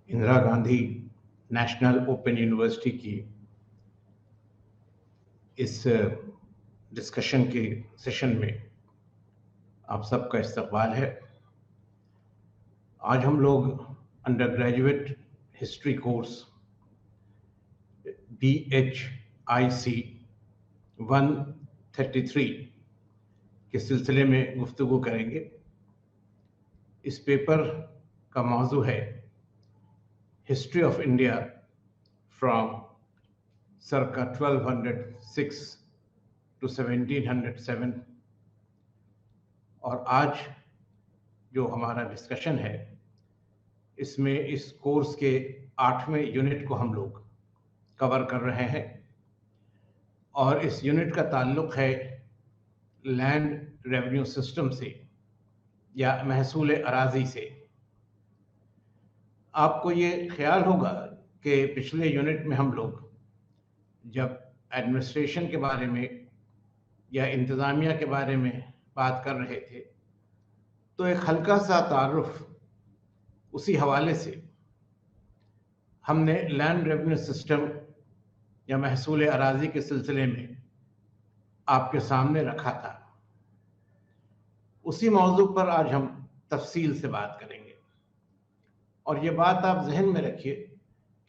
Indira Gandhi national open university की इस discussion के सेशन में आप सबका इस्तकबाल है। आज हम लोग under graduate history course BHIC 133 के सिलसिले में गुफ्तगू करेंगे। इस पेपर का मौजू है history of India from circa 1206 to 1707। और आज जो हमारा डिस्कशन है इसमें इस कोर्स के 8वें यूनिट को हम लोग कवर कर रहे हैं और इस यूनिट का ताल्लुक है लैंड रेवेन्यू सिस्टम से या महसूल अराजी से। आपको ये ख्याल होगा कि पिछले यूनिट में हम लोग जब एडमिनिस्ट्रेशन के बारे में या इंतज़ामिया के बारे में बात कर रहे थे तो एक हल्का सा तारुफ उसी हवाले से हमने लैंड रेवेन्यू सिस्टम या महसूल अराजी के सिलसिले में आपके सामने रखा था। उसी मौजू पर आज हम तफसील से बात करेंगे और ये बात आप जहन में रखिए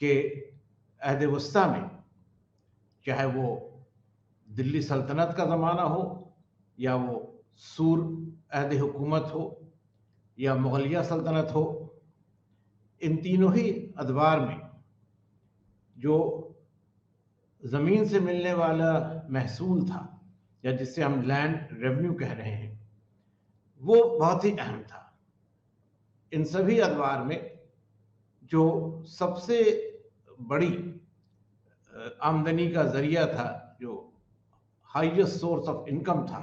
कि अहद वस्ता में चाहे वो दिल्ली सल्तनत का ज़माना हो या वो सूर अहद हुकूमत हो या मुगलिया सल्तनत हो, इन तीनों ही अदवार में जो ज़मीन से मिलने वाला महसूल था या जिसे हम लैंड रेवेन्यू कह रहे हैं वो बहुत ही अहम था। इन सभी अदवार में जो सबसे बड़ी आमदनी का ज़रिया था, जो हाईएस्ट सोर्स ऑफ इनकम था,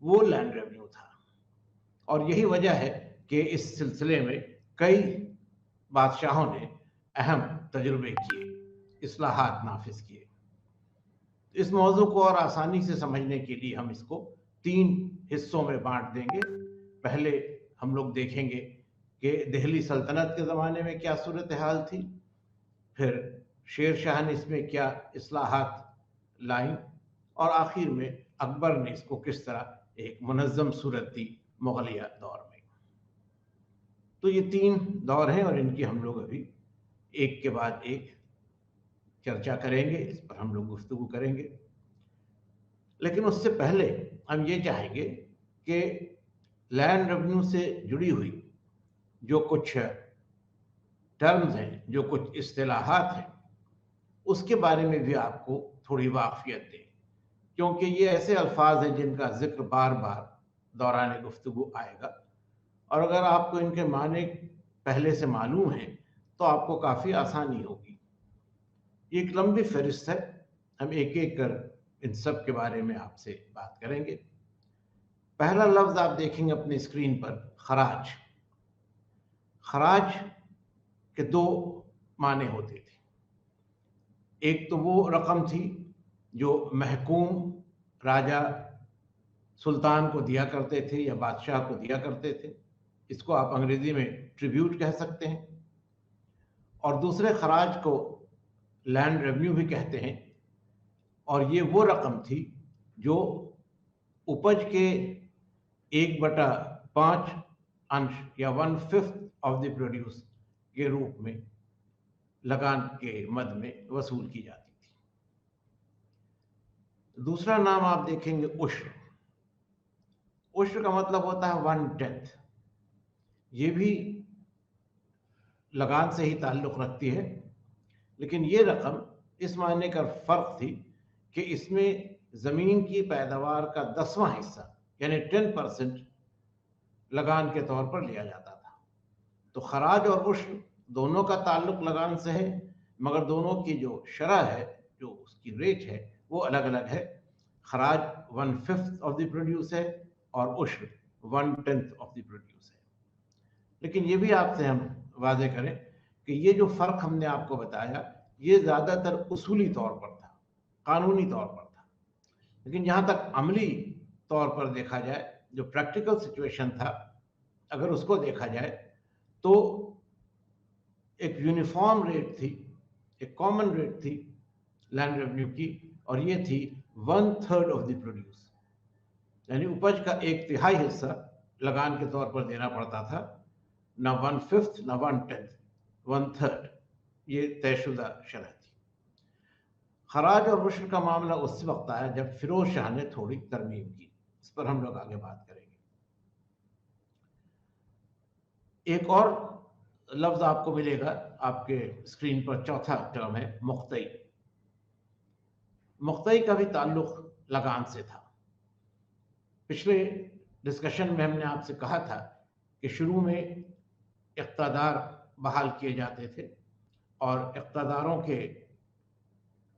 वो लैंड रेवेन्यू था। और यही वजह है कि इस सिलसिले में कई बादशाहों ने अहम तजुर्बे किए, इस्लाहात नाफिज किए। इस मौजू को और आसानी से समझने के लिए हम इसको 3 हिस्सों में बांट देंगे। पहले हम लोग देखेंगे कि दिल्ली सल्तनत के ज़माने में क्या सूरत हाल थी, फिर शेर शाह ने इसमें क्या इस्लाहात लाई और आखिर में अकबर ने इसको किस तरह एक मुनज़्ज़म सूरत दी मुगलिया दौर में। तो ये 3 दौर हैं और इनकी हम लोग अभी एक के बाद एक चर्चा करेंगे, इस पर हम लोग गुफ्तगू करेंगे। लेकिन उससे पहले हम ये चाहेंगे कि लैंड रेवेन्यू से जुड़ी हुई जो कुछ टर्म्स हैं, जो कुछ इस्तिलाहात हैं, उसके बारे में भी आपको थोड़ी वाक़फ़ियत दें, क्योंकि ये ऐसे अल्फाज हैं जिनका जिक्र बार बार दौरान गुफ्तगू आएगा और अगर आपको इनके माने पहले से मालूम हैं तो आपको काफ़ी आसानी होगी। ये एक लंबी फहरिस्त है, हम एक एक कर इन सब के बारे में आपसे बात करेंगे। पहला लफ्ज़ आप देखेंगे अपनी स्क्रीन पर, खराज। खराज के 2 माने होते थे। एक तो वो रकम थी जो महकूम राजा सुल्तान को दिया करते थे या बादशाह को दिया करते थे, इसको आप अंग्रेजी में ट्रिब्यूट कह सकते हैं। और दूसरे खराज को लैंड रेवेन्यू भी कहते हैं और ये वो रकम थी जो उपज के 1/5 अंश या 1/5 ऑफ द प्रोड्यूस के रूप में लगान के मद में वसूल की जाती थी। दूसरा नाम आप देखेंगे उश्र। उश्र का मतलब होता है 1/10। ये भी लगान से ही ताल्लुक़ रखती है, लेकिन ये रकम इस मायने का फ़र्क थी कि इसमें ज़मीन की पैदावार का 10वां हिस्सा यानी 10% लगान के तौर पर लिया जाता था। तो खराज और उश्र दोनों का ताल्लुक़ लगान से है, मगर दोनों की जो शरह है, जो उसकी रेट है, वो अलग अलग है। खराज 1/5 ऑफ द प्रोड्यूस है और उश्र 1/10 ऑफ द प्रोड्यूस है। लेकिन ये भी आपसे हम वाज़ेह करें कि ये जो फ़र्क हमने आपको बताया ये ज़्यादातर उसूली तौर पर था, कानूनी तौर पर था। लेकिन जहाँ तक अमली तौर पर देखा जाए, जो प्रैक्टिकल सिचुएशन था, अगर उसको देखा जाए तो एक यूनिफॉर्म रेट थी, एक कॉमन रेट थी लैंड रेवेन्यू की, और ये थी 1/3 ऑफ द प्रोड्यूस, यानी उपज का 1/3 हिस्सा लगान के तौर पर देना पड़ता था, ना 1/5 ना 1/10, 1/3 ये तयशुदा शरह थी। खराज और रुश्र का मामला उस वक्त आया जब फिरोज शाह ने थोड़ी तरमीम की, इस पर हम लोग आगे बात करेंगे। एक और लफ्ज आपको मिलेगा आपके स्क्रीन पर, चौथा टर्म है मुख्तई। मुख्तई का भी ताल्लुक लगान से था। पिछले डिस्कशन में हमने आपसे कहा था कि शुरू में इक़्तिदार बहाल किए जाते थे और इक़्तिदारों के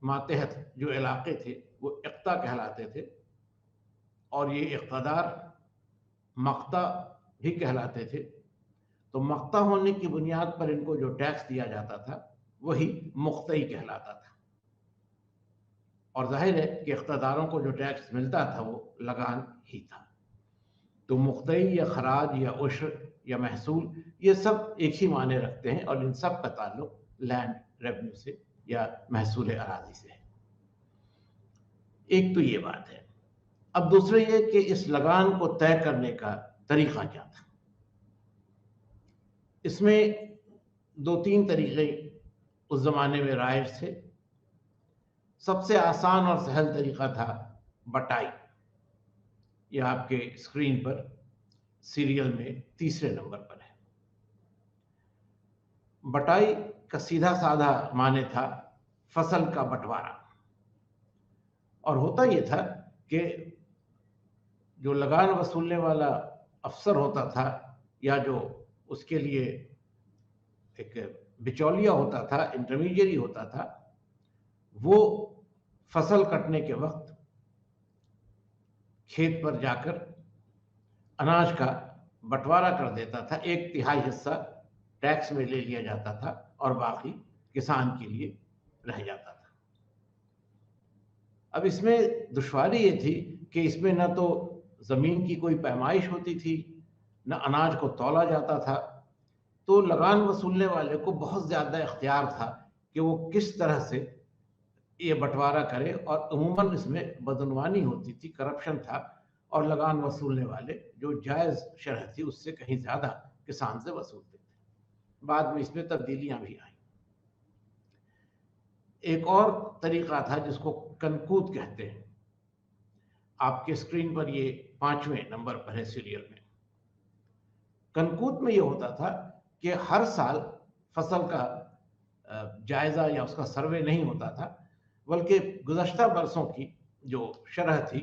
मातहत जो इलाके थे वो इक़्ता कहलाते थे, और ये इक़्तिदार मक़ता भी कहलाते थे। तो मक़ता होने की बुनियाद पर इनको जो टैक्स दिया जाता था वही मुख्तई कहलाता था, और जाहिर है कि इक़्तिदारों को जो टैक्स मिलता था वो लगान ही था। तो मुख्तई या खराज या उश्र या महसूल, ये सब एक ही माने रखते हैं और इन सब का ताल्लुक लैंड रेवेन्यू से या महसूल अराजी से है। एक तो ये बात है। अब दूसरा ये कि इस लगान को तय करने का तरीका क्या था। इसमें 2-3 तरीके उस जमाने में राइज थे। सबसे आसान और सहल तरीका था बटाई। यह आपके स्क्रीन पर सीरियल में तीसरे नंबर पर है। बटाई का सीधा साधा माने था फसल का बंटवारा, और होता यह था कि जो लगान वसूलने वाला अफसर होता था या जो उसके लिए एक बिचौलिया होता था, इंटरमीडियरी होता था, वो फसल कटने के वक्त खेत पर जाकर अनाज का बंटवारा कर देता था। 1/3 हिस्सा टैक्स में ले लिया जाता था और बाकी किसान के लिए रह जाता था। अब इसमें दुश्वारी ये थी कि इसमें न तो ज़मीन की कोई पैमाइश होती थी, न अनाज को तौला जाता था। तो लगान वसूलने वाले को बहुत ज़्यादा इख्तियार था कि वो किस तरह से ये बंटवारा करे, और अमूमन इसमें बदनवानी होती थी, करप्शन था, और लगान वसूलने वाले जो जायज़ शरह थी उससे कहीं ज़्यादा किसान से वसूलते थे। बाद में इसमें तब्दीलियां भी आई। एक और तरीका था जिसको कनकूद कहते हैं। आपके स्क्रीन पर ये 5वें नंबर पर है सीरियल में। कनकूद में ये होता था कि हर साल फसल का जायजा या उसका सर्वे नहीं होता था, बल्कि गुज़श्ता बरसों की जो शरह थी,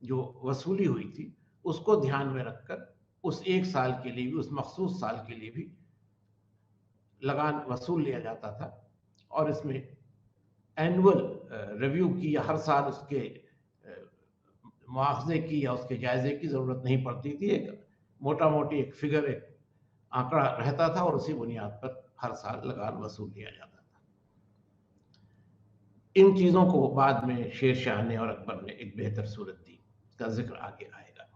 जो वसूली हुई थी, उसको ध्यान में रखकर उस एक साल के लिए भी, उस मखसूस साल के लिए भी लगान वसूल लिया जाता था। और इसमें एनुअल रिव्यू की या हर साल उसके मुआवजे की या उसके जायजे की ज़रूरत नहीं पड़ती थी। एक मोटा मोटी एक फिगर, एक आंकड़ा रहता था और उसी बुनियाद पर हर साल लगान वसूल लिया जाता था। इन चीज़ों को बाद में शेर शाह ने और अकबर ने एक बेहतर सूरत दी, इसका जिक्र आगे आएगा।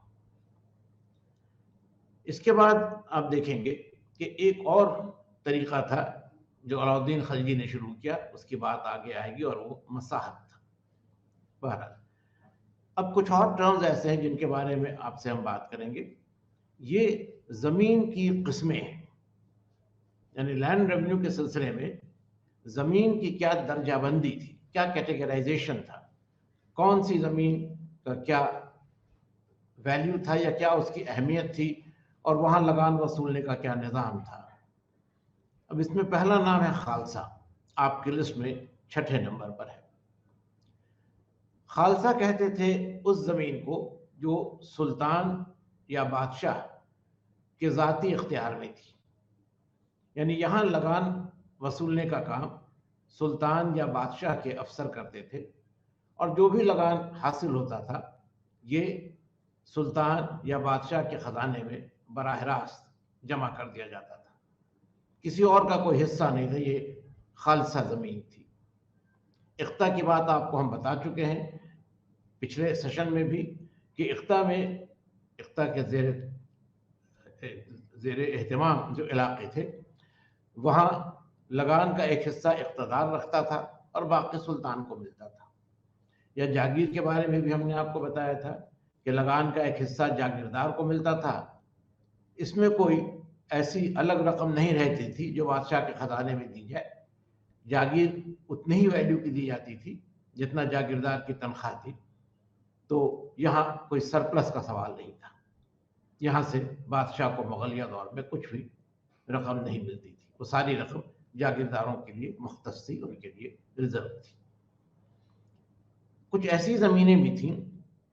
इसके बाद आप देखेंगे कि एक और तरीका था जो अलाउद्दीन खिलजी ने शुरू किया, उसकी बात आगे आएगी, और वो मसाहत था। बहरहाल अब कुछ और टर्म्स ऐसे हैं जिनके बारे में आपसे हम बात करेंगे। ये ज़मीन की किस्में हैं, यानी लैंड रेवेन्यू के सिलसिले में ज़मीन की क्या दर्जाबंदी थी, क्या कैटेगराइजेशन था, कौन सी ज़मीन का क्या वैल्यू था या क्या उसकी अहमियत थी, और वहाँ लगान वसूलने का क्या निज़ाम था। अब इसमें पहला नाम है खालसा, आपकी लिस्ट में 6ठे नंबर पर है। खालसा कहते थे उस ज़मीन को जो सुल्तान या बादशाह के ज़ाती इख्तियार में थी, यानी यहाँ लगान वसूलने का काम सुल्तान या बादशाह के अफसर करते थे, और जो भी लगान हासिल होता था ये सुल्तान या बादशाह के ख़जाने में बराह रास्त जमा कर दिया जाता था। किसी और का कोई हिस्सा नहीं था, ये खालसा ज़मीन थी। इख्ता की बात आपको हम बता चुके हैं पिछले सेशन में भी कि इख्ता के ज़ेर एहतमाम जो इलाके थे वहाँ लगान का एक हिस्सा इख्तियार रखता था और बाकी सुल्तान को मिलता था। या जागीर के बारे में भी हमने आपको बताया था कि लगान का एक हिस्सा जागीरदार को मिलता था। इसमें कोई ऐसी अलग रकम नहीं रहती थी जो बादशाह के खजाने में दी जाए। जागीर उतनी ही वैल्यू की दी जाती थी जितना जागीरदार की तनख्वाह थी। तो यहाँ कोई सरप्लस का सवाल नहीं था। यहाँ से बादशाह को मुगलिया दौर में कुछ भी रकम नहीं मिलती थी, वो सारी रकम जागीरदारों के लिए मुख्तस थी, उनके लिए रिजर्व थी। कुछ ऐसी ज़मीनें भी थीं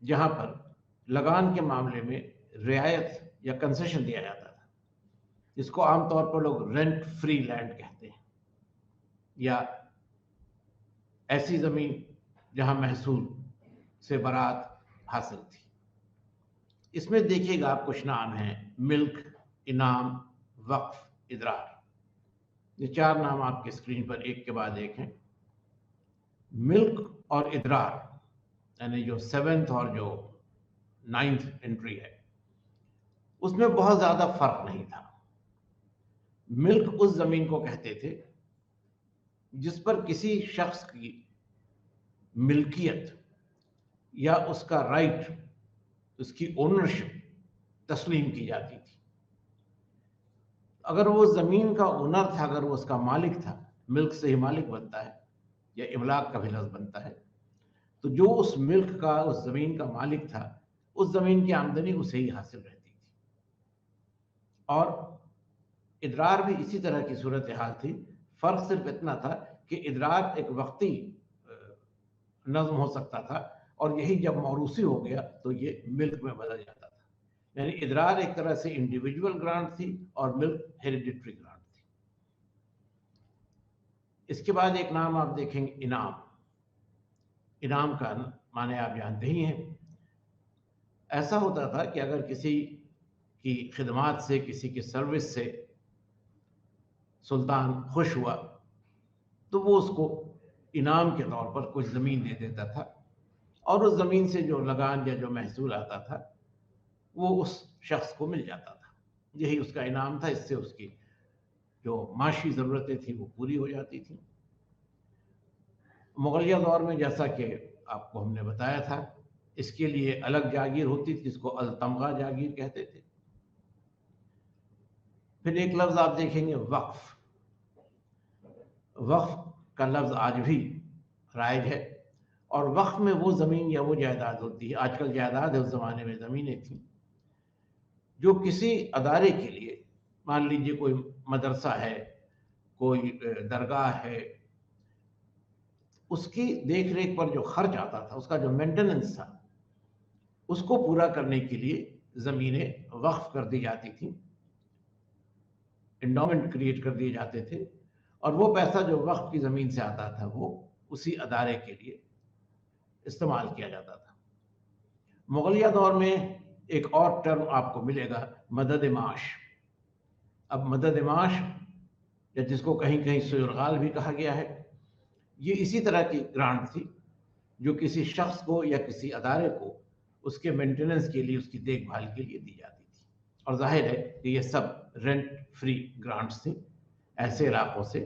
जहाँ पर लगान के मामले में रियायत या कंसेशन दिया जाता था, जिसको आमतौर पर लोग रेंट फ्री लैंड कहते हैं, या ऐसी ज़मीन जहाँ महसूल से बरात हासिल थी। इसमें देखिएगा आप कुछ नाम हैं: मिल्क, इनाम, वक्फ, इदरार। ये 4 नाम आपके स्क्रीन पर एक के बाद एक हैं। मिल्क और इदरार यानी जो 7th और जो 9th एंट्री है, उसमें बहुत ज़्यादा फर्क नहीं था। मिल्क उस ज़मीन को कहते थे जिस पर किसी शख्स की मिल्कियत या उसका राइट, उसकी ओनरशिप तस्लीम की जाती थी। अगर वो ज़मीन का ओनर था, अगर वो उसका मालिक था, मिल्क से ही मालिक बनता है या इमलाक का भी लफ्ज़ बनता है, तो जो उस मिल्क का, उस ज़मीन का मालिक था, उस ज़मीन की आमदनी उसे ही हासिल रहती थी। और इदरार भी इसी तरह की सूरत हाल थी। फ़र्क सिर्फ इतना था कि इदरार एक वक्ती नज़्म हो सकता था, और यही जब मौरूसी हो गया तो ये मिल्क में बदल जाता था। यानी इदरार एक तरह से इंडिविजुअल ग्रांट थी और मिल्क हेरिडिटरी ग्रांट थी। इसके बाद एक नाम आप देखेंगे, इनाम। इनाम का माने आप जानते ही हैं। ऐसा होता था कि अगर किसी की खिदमात से, किसी की सर्विस से सुल्तान खुश हुआ तो वो उसको इनाम के तौर पर कुछ ज़मीन दे देता था, और उस ज़मीन से जो लगान या जो महसूल आता था वो उस शख्स को मिल जाता था। यही उसका इनाम था। इससे उसकी जो माशी ज़रूरतें थी वो पूरी हो जाती थी। मुगलिया दौर में, जैसा कि आपको हमने बताया था, इसके लिए अलग जागीर होती थी जिसको अल-तमगा जागीर कहते थे। फिर एक लफ्ज़ आप देखेंगे, वक्फ। वक्फ का लफ्ज़ आज भी राइज है, और वक्फ में वो ज़मीन या वो जायदाद होती है, आजकल जायदाद है, उस ज़माने में ज़मीनें थी, जो किसी अदारे के लिए, मान लीजिए कोई मदरसा है, कोई दरगाह है, उसकी देख रेख पर जो खर्च आता था, उसका जो मेंटेनेंस था, उसको पूरा करने के लिए ज़मीनें वक्फ कर दी जाती थी, एंडोमेंट क्रिएट कर दिए जाते थे, और वो पैसा जो वक्फ की ज़मीन से आता था वो उसी अदारे के लिए इस्तेमाल किया जाता था। मुगलिया दौर में एक और टर्म आपको मिलेगा, मदद माश। अब मदद माश, या जिसको कहीं कहीं सुरगाल भी कहा गया है, ये इसी तरह की ग्रांट थी जो किसी शख्स को या किसी अदारे को उसके मेंटेनेंस के लिए, उसकी देखभाल के लिए दी जाती थी। और जाहिर है कि ये सब रेंट फ्री ग्रांट्स थी। ऐसे इलाकों से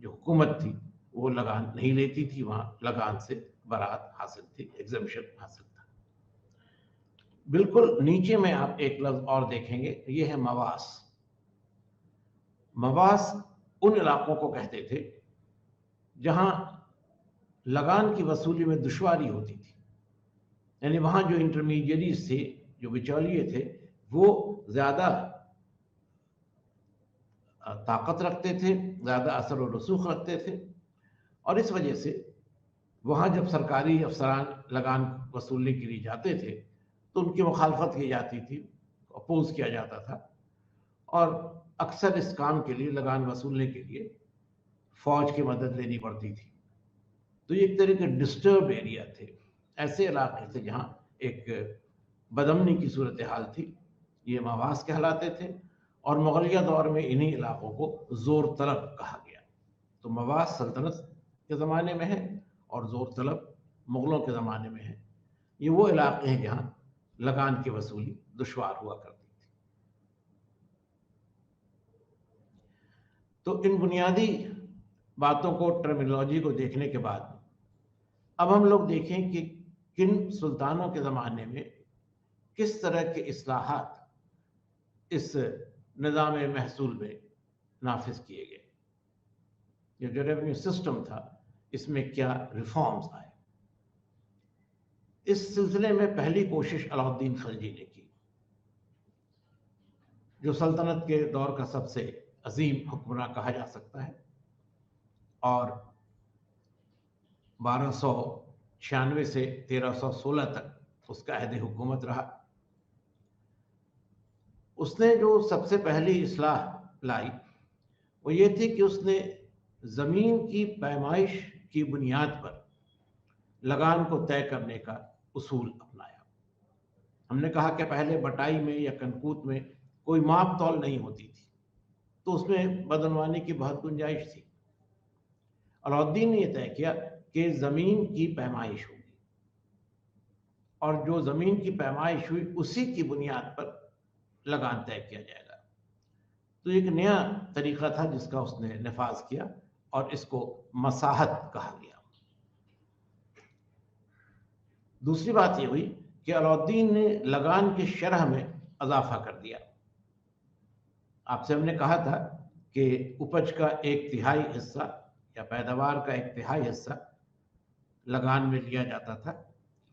जो हुकूमत थी वो लगान नहीं लेती थी, वहाँ लगान से बरात हासिल थी, एग्जम्पशन हासिल था। बिल्कुल नीचे में आप एक लफ्ज़ और देखेंगे, ये है मवास। मवास उन इलाकों को कहते थे जहाँ लगान की वसूली में दुश्वारी होती थी, यानी वहाँ जो इंटरमीडियरीज थे, जो बिचौलिए थे, वो ज़्यादा ताकत रखते थे, ज़्यादा असर और रसूख रखते थे, और इस वजह से वहाँ जब सरकारी अफसरान लगान वसूलने के लिए जाते थे तो उनकी मुखालफत की जाती थी, अपोज किया जाता था, और अक्सर इस काम के लिए, लगान वसूलने के लिए, फ़ौज की मदद लेनी पड़ती थी। तो ये एक तरह के डिस्टर्ब एरिया थे, ऐसे इलाके थे जहाँ एक बदमनी की सूरत हाल थी। ये मवास कहलाते थे, और मुगलिया दौर में इन्हीं इलाकों को ज़ोर तलब कहा गया। तो मवास सल्तनत के ज़माने में है और ज़ोर तलब मुग़लों के ज़माने में है। ये वो इलाके हैं जहाँ लगान की वसूली दुश्वार हुआ करती थी। तो इन बुनियादी बातों को, टर्मिनोलॉजी को देखने के बाद अब हम लोग देखें कि किन सुल्तानों के ज़माने में किस तरह के इस्लाहात इस निज़ाम महसूल में नाफिज किए गए। ये जो रेवेन्यू सिस्टम था इसमें क्या रिफॉर्म्स आए। इस सिलसिले में पहली कोशिश अलाउद्दीन खिलजी ने की, जो सल्तनत के दौर का सबसे अजीम हुक्मरान कहा जा सकता है और 1296 से 1316 तक उसका अहद हुकूमत रहा। उसने जो सबसे पहली इस्लाह लाई वो ये थी कि उसने ज़मीन की पैमाइश की बुनियाद पर लगान को तय करने का उसूल अपनाया। हमने कहा कि पहले बटाई में या कनकूत में कोई माप तौल नहीं होती थी, तो उसमें बदनवानी की बहुत गुंजाइश थी। अलाउद्दीन ने यह तय किया कि ज़मीन की पैमाइश होगी और जो ज़मीन की पैमाइश हुई उसी की बुनियाद पर लगान तय किया जाएगा। तो एक नया तरीका था जिसका उसने नफाज किया और इसको मसाहत कहा गया। दूसरी बात यह हुई कि अलाउद्दीन ने लगान की शरह में इजाफा कर दिया। आपसे हमने कहा था कि उपज का 1/3 हिस्सा या पैदावार का 1/3 हिस्सा लगान में लिया जाता था।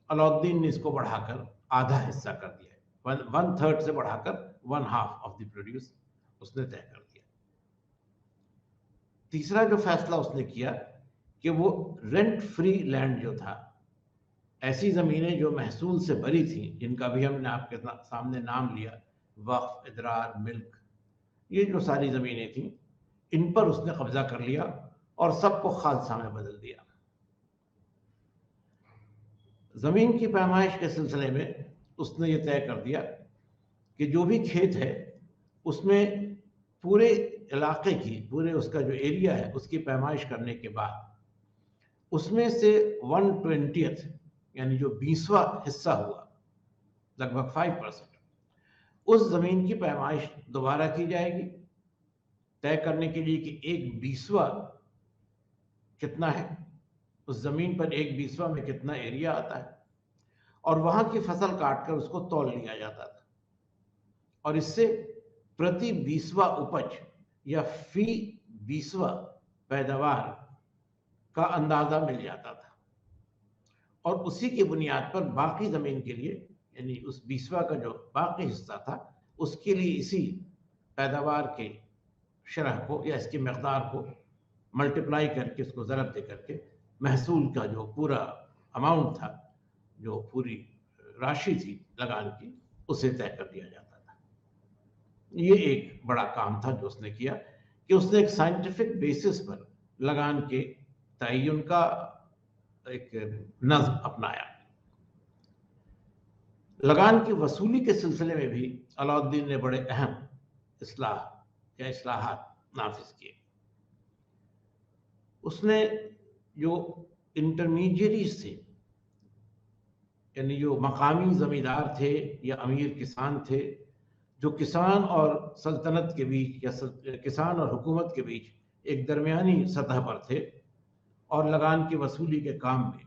अलाउद्दीन ने इसको बढ़ाकर आधा हिस्सा कर दिया, 1/3 से बढ़ाकर 1/2 ऑफ द प्रोड्यूस उसने तय कर दिया। तीसरा जो फैसला उसने किया कि वो रेंट फ्री लैंड जो था, ऐसी ज़मीनें जो महसूल से भरी थी, जिनका भी हमने आपके सामने नाम लिया, वक्फ, इदरार, मिल्क, ये जो सारी ज़मीनें थी, इन पर उसने कब्जा कर लिया और सबको खालसा में बदल दिया। ज़मीन की पैमाइश के सिलसिले में उसने ये तय कर दिया कि जो भी खेत है उसमें पूरे इलाके की, पूरे उसका जो एरिया है उसकी पैमाइश करने के बाद उसमें से 1/20 यानी जो 20वां हिस्सा हुआ, लगभग 5%, उस ज़मीन की पैमाइश दोबारा की जाएगी, तय करने के लिए कि 1/20वां कितना है, उस ज़मीन पर 1/20वां में कितना एरिया आता है, और वहाँ की फसल काटकर उसको तौल लिया जाता था और इससे प्रति 20वां उपज या फी 20वां पैदावार का अंदाज़ा मिल जाता था और उसी की बुनियाद पर बाकी ज़मीन के लिए, यानी उस 20वां का जो बाकी हिस्सा था उसके लिए इसी पैदावार के शरह को या इसकी मकदार को मल्टीप्लाई करके, उसको ज़रब दे करके महसूल का जो पूरा अमाउंट था, जो पूरी राशि थी लगान की, उसे तय कर दिया जाता था। ये एक बड़ा काम था जो उसने किया कि उसने एक साइंटिफिक बेसिस पर लगान के तयन का एक नज़्म अपनाया। लगान की वसूली के सिलसिले में भी अलाउद्दीन ने बड़े अहम इस्लाह या इस्लाहात नाफिज किए। उसने जो इंटरमीडियरीज थे, यानी जो मकामी ज़मींदार थे या अमीर किसान थे, जो किसान और सल्तनत के बीच या किसान और हुकूमत के बीच एक दरमियानी सतह पर थे और लगान की वसूली के काम में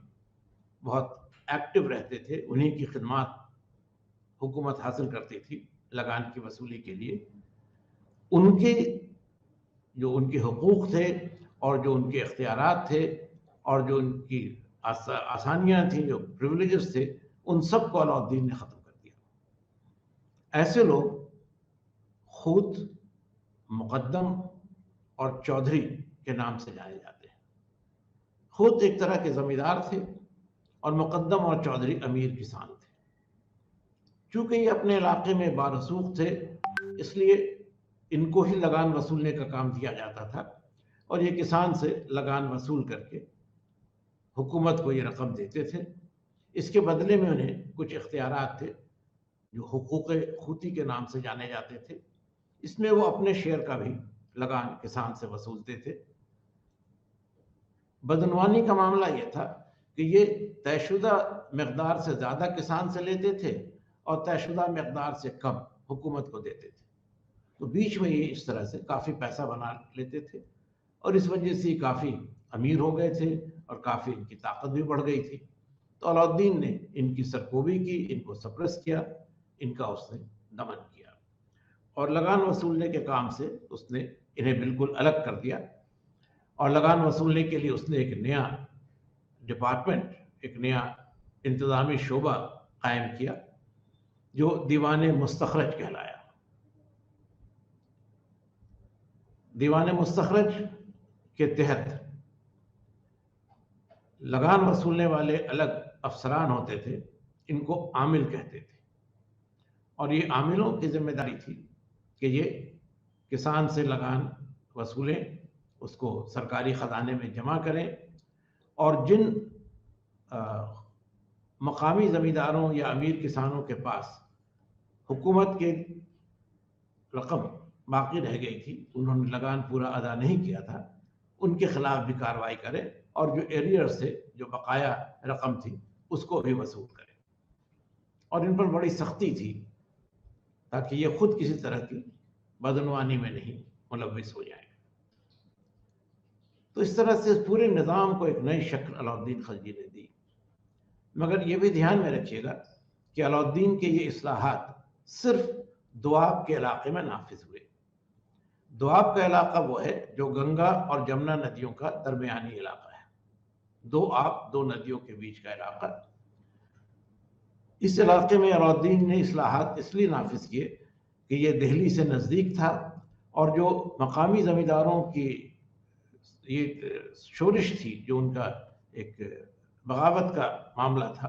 बहुत एक्टिव रहते थे, उन्हीं की खिदमत हुकूमत हासिल करती थी लगान की वसूली के लिए। उनके जो उनके हुकूक थे और जो उनके इख्तियारात थे और जो उनकी आसानियाँ थी, जो प्रिविलेजेस थे, उन सब को अलाउद्दीन ने ख़त्म कर दिया। ऐसे लोग खूत, मुक़द्दम और चौधरी के नाम से जाने जाते हैं। खूत एक तरह के ज़मींदार थे और मुक़द्दम और चौधरी अमीर किसान थे। चूँकि ये अपने इलाके में बारसूख थे, इसलिए इनको ही लगान वसूलने का काम दिया जाता था और ये किसान से लगान वसूल करके हुकूमत को ये रकम देते थे। इसके बदले में उन्हें कुछ इख्तियारात थे जो हुकूक खूती के नाम से जाने जाते थे। इसमें वो अपने शेयर का भी लगान किसान से वसूलते थे। बदनवानी का मामला ये था कि ये तयशुदा मकदार से ज़्यादा किसान से लेते थे और तयशुदा मकदार से कम हुकूमत को देते थे। तो बीच में ये इस तरह से काफ़ी पैसा बना लेते थे और इस वजह से काफ़ी अमीर हो गए थे और काफ़ी इनकी ताकत भी बढ़ गई थी। तो अलाउद्दीन ने इनकी सरकोबी की, इनको सप्रेस किया, इनका उसने दमन किया और लगान वसूलने के काम से उसने इन्हें बिल्कुल अलग कर दिया और लगान वसूलने के लिए उसने एक नया डिपार्टमेंट, एक नया इंतज़ामी शोबा कायम किया जो दीवान मुस्तखरज कहलाया। दीवान मुस्तखरज के तहत लगान वसूलने वाले अलग अफसरान होते थे, इनको आमिल कहते थे और ये आमिलों की जिम्मेदारी थी कि ये किसान से लगान वसूलें, उसको सरकारी ख़जाने में जमा करें और जिन मकामी ज़मींदारों या अमीर किसानों के पास हुकूमत की रकम बाकी रह गई थी, उन्होंने लगान पूरा अदा नहीं किया था, उनके खिलाफ भी कार्रवाई करें और जो एरियर से जो बकाया रकम थी उसको भी वसूल करें। और इन पर बड़ी सख्ती थी ताकि ये खुद किसी तरह की बदनवानी में नहीं मुलव्विस हो जाए। तो इस तरह से इस पूरे निज़ाम को एक नई शक्ल अलाउद्दीन खिलजी ने दी। मगर ये भी ध्यान में रखिएगा कि अलाउद्दीन के ये इस्लाहात सिर्फ दोआब के इलाके में नाफिज हुए। दोआब का इलाका वो है जो गंगा और जमुना नदियों का दरमियानी इलाका है, दो आप, दो नदियों के बीच का इलाका। इस इलाके में अलाउद्दीन ने इस्लाहात इसलिए नाफिज किए कि ये दिल्ली से नज़दीक था और जो मकामी ज़मींदारों की ये शोरिश थी, जो उनका एक बगावत का मामला था,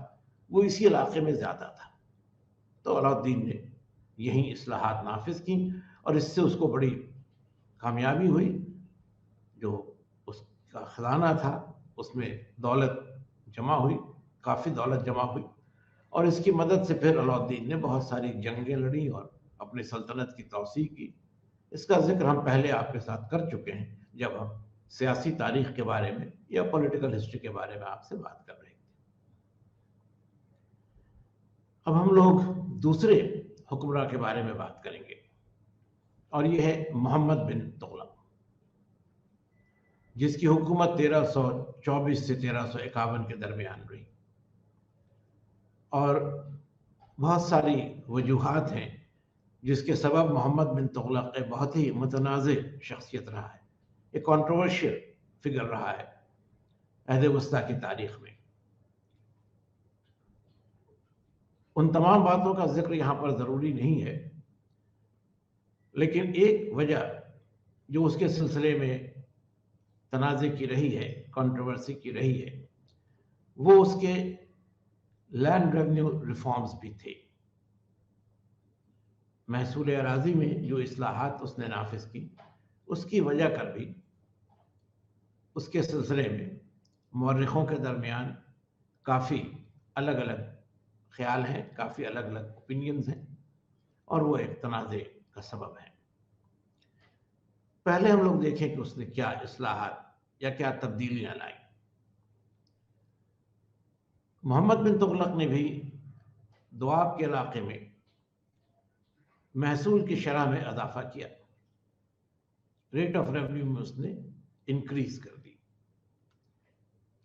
वो इसी इलाके में ज़्यादा था। तो अलाउद्दीन ने यही इस्लाहात नाफिज की और इससे उसको बड़ी कामयाबी हुई। जो उसका खजाना था उसमें दौलत जमा हुई, काफ़ी दौलत जमा हुई और इसकी मदद से फिर अलाउद्दीन ने बहुत सारी जंगें लड़ी और अपनी सल्तनत की तौसीह की। इसका जिक्र हम पहले आपके साथ कर चुके हैं जब हम सियासी तारीख के बारे में या पॉलिटिकल हिस्ट्री के बारे में आपसे बात कर रहे थे। अब हम लोग दूसरे हुक्मरान के बारे में बात करेंगे और ये है मोहम्मद बिन तुगलक, जिसकी हुकूमत 1324 से 1351 के दरमियान रही और बहुत सारी वजूहात हैं जिसके सबब मोहम्मद बिन तुगलक एक बहुत ही मुतनाज़ शख्सियत रहा है, एक कंट्रोवर्शियल फिगर रहा है अहद वस्ता की तारीख में। उन तमाम बातों का जिक्र यहाँ पर ज़रूरी नहीं है, लेकिन एक वजह जो उसके सिलसिले में तनाज़े की रही है, कंट्रोवर्सी की रही है, वो उसके लैंड रेवेन्यू रिफॉर्म्स भी थे। महसूल अराज़ी में जो इस्लाहात उसने नाफिज की, उसकी वजह कर भी उसके सिलसिले में मौर्रिखों के दरमियान काफ़ी अलग अलग ख्याल हैं, काफ़ी अलग अलग ओपिनियंस हैं और वो एक तनाज़े का सबब है। पहले हम लोग देखें कि उसने क्या इस्लाहात या क्या तब्दीलियां लाई। मोहम्मद बिन तुगलक ने भी दोआब के इलाके में महसूल की शरह में इजाफा किया, रेट ऑफ रेवेन्यू में उसने इंक्रीज कर दी।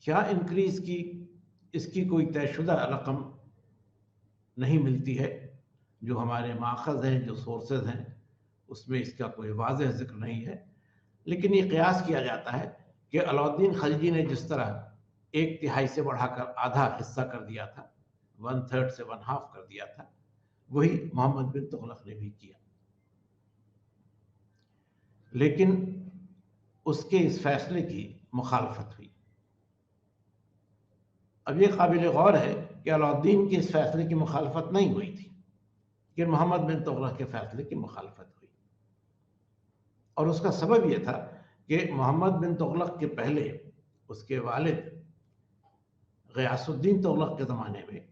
क्या इंक्रीज की, इसकी कोई तयशुदा रकम नहीं मिलती है। जो हमारे माखज़ हैं, जो सोर्सेज हैं, उसमें इसका कोई वाज़ेह जिक्र नहीं है, लेकिन ये क़यास किया जाता है कि अलाउद्दीन खिलजी ने जिस तरह 1/3 से बढ़ाकर आधा हिस्सा कर दिया था, 1/3 से 1/2 कर दिया था, वही मोहम्मद बिन तुगलक ने भी किया। लेकिन उसके इस फैसले की मुखालफत हुई। अब ये काबिल गौर है कि अलाउद्दीन के इस फैसले की मुखालफत नहीं हुई थी, लेकिन मोहम्मद बिन तुगलक के फैसले की मुखालफत हुई और उसका सबब यह था कि मोहम्मद बिन तुगलक के पहले उसके वालिद ग़ियासुद्दीन तुगलक के ज़माने में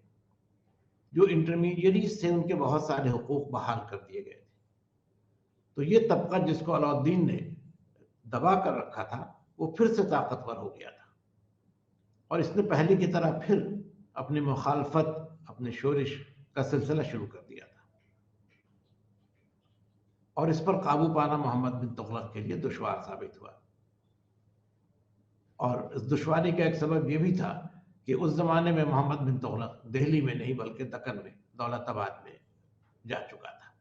जो इंटरमीडियरीज थे, उनके बहुत सारे हुकूक बहाल कर दिए गए थे। तो ये तबका जिसको अलाउद्दीन ने दबा कर रखा था, वो फिर से ताकतवर हो गया था और इसने पहले की तरह फिर अपनी मुखालफत, अपने शोरिश का सिलसिला शुरू कर दिया था। और इस पर काबू पाना मोहम्मद बिन तुगलक के लिए दुश्वार साबित हुआ। और इस दुश्वारी का एक सबब यह भी था कि उस जमाने में मोहम्मद बिन तुगलक दिल्ली में नहीं बल्कि दक्कन में, दौलताबाद में जा चुका था।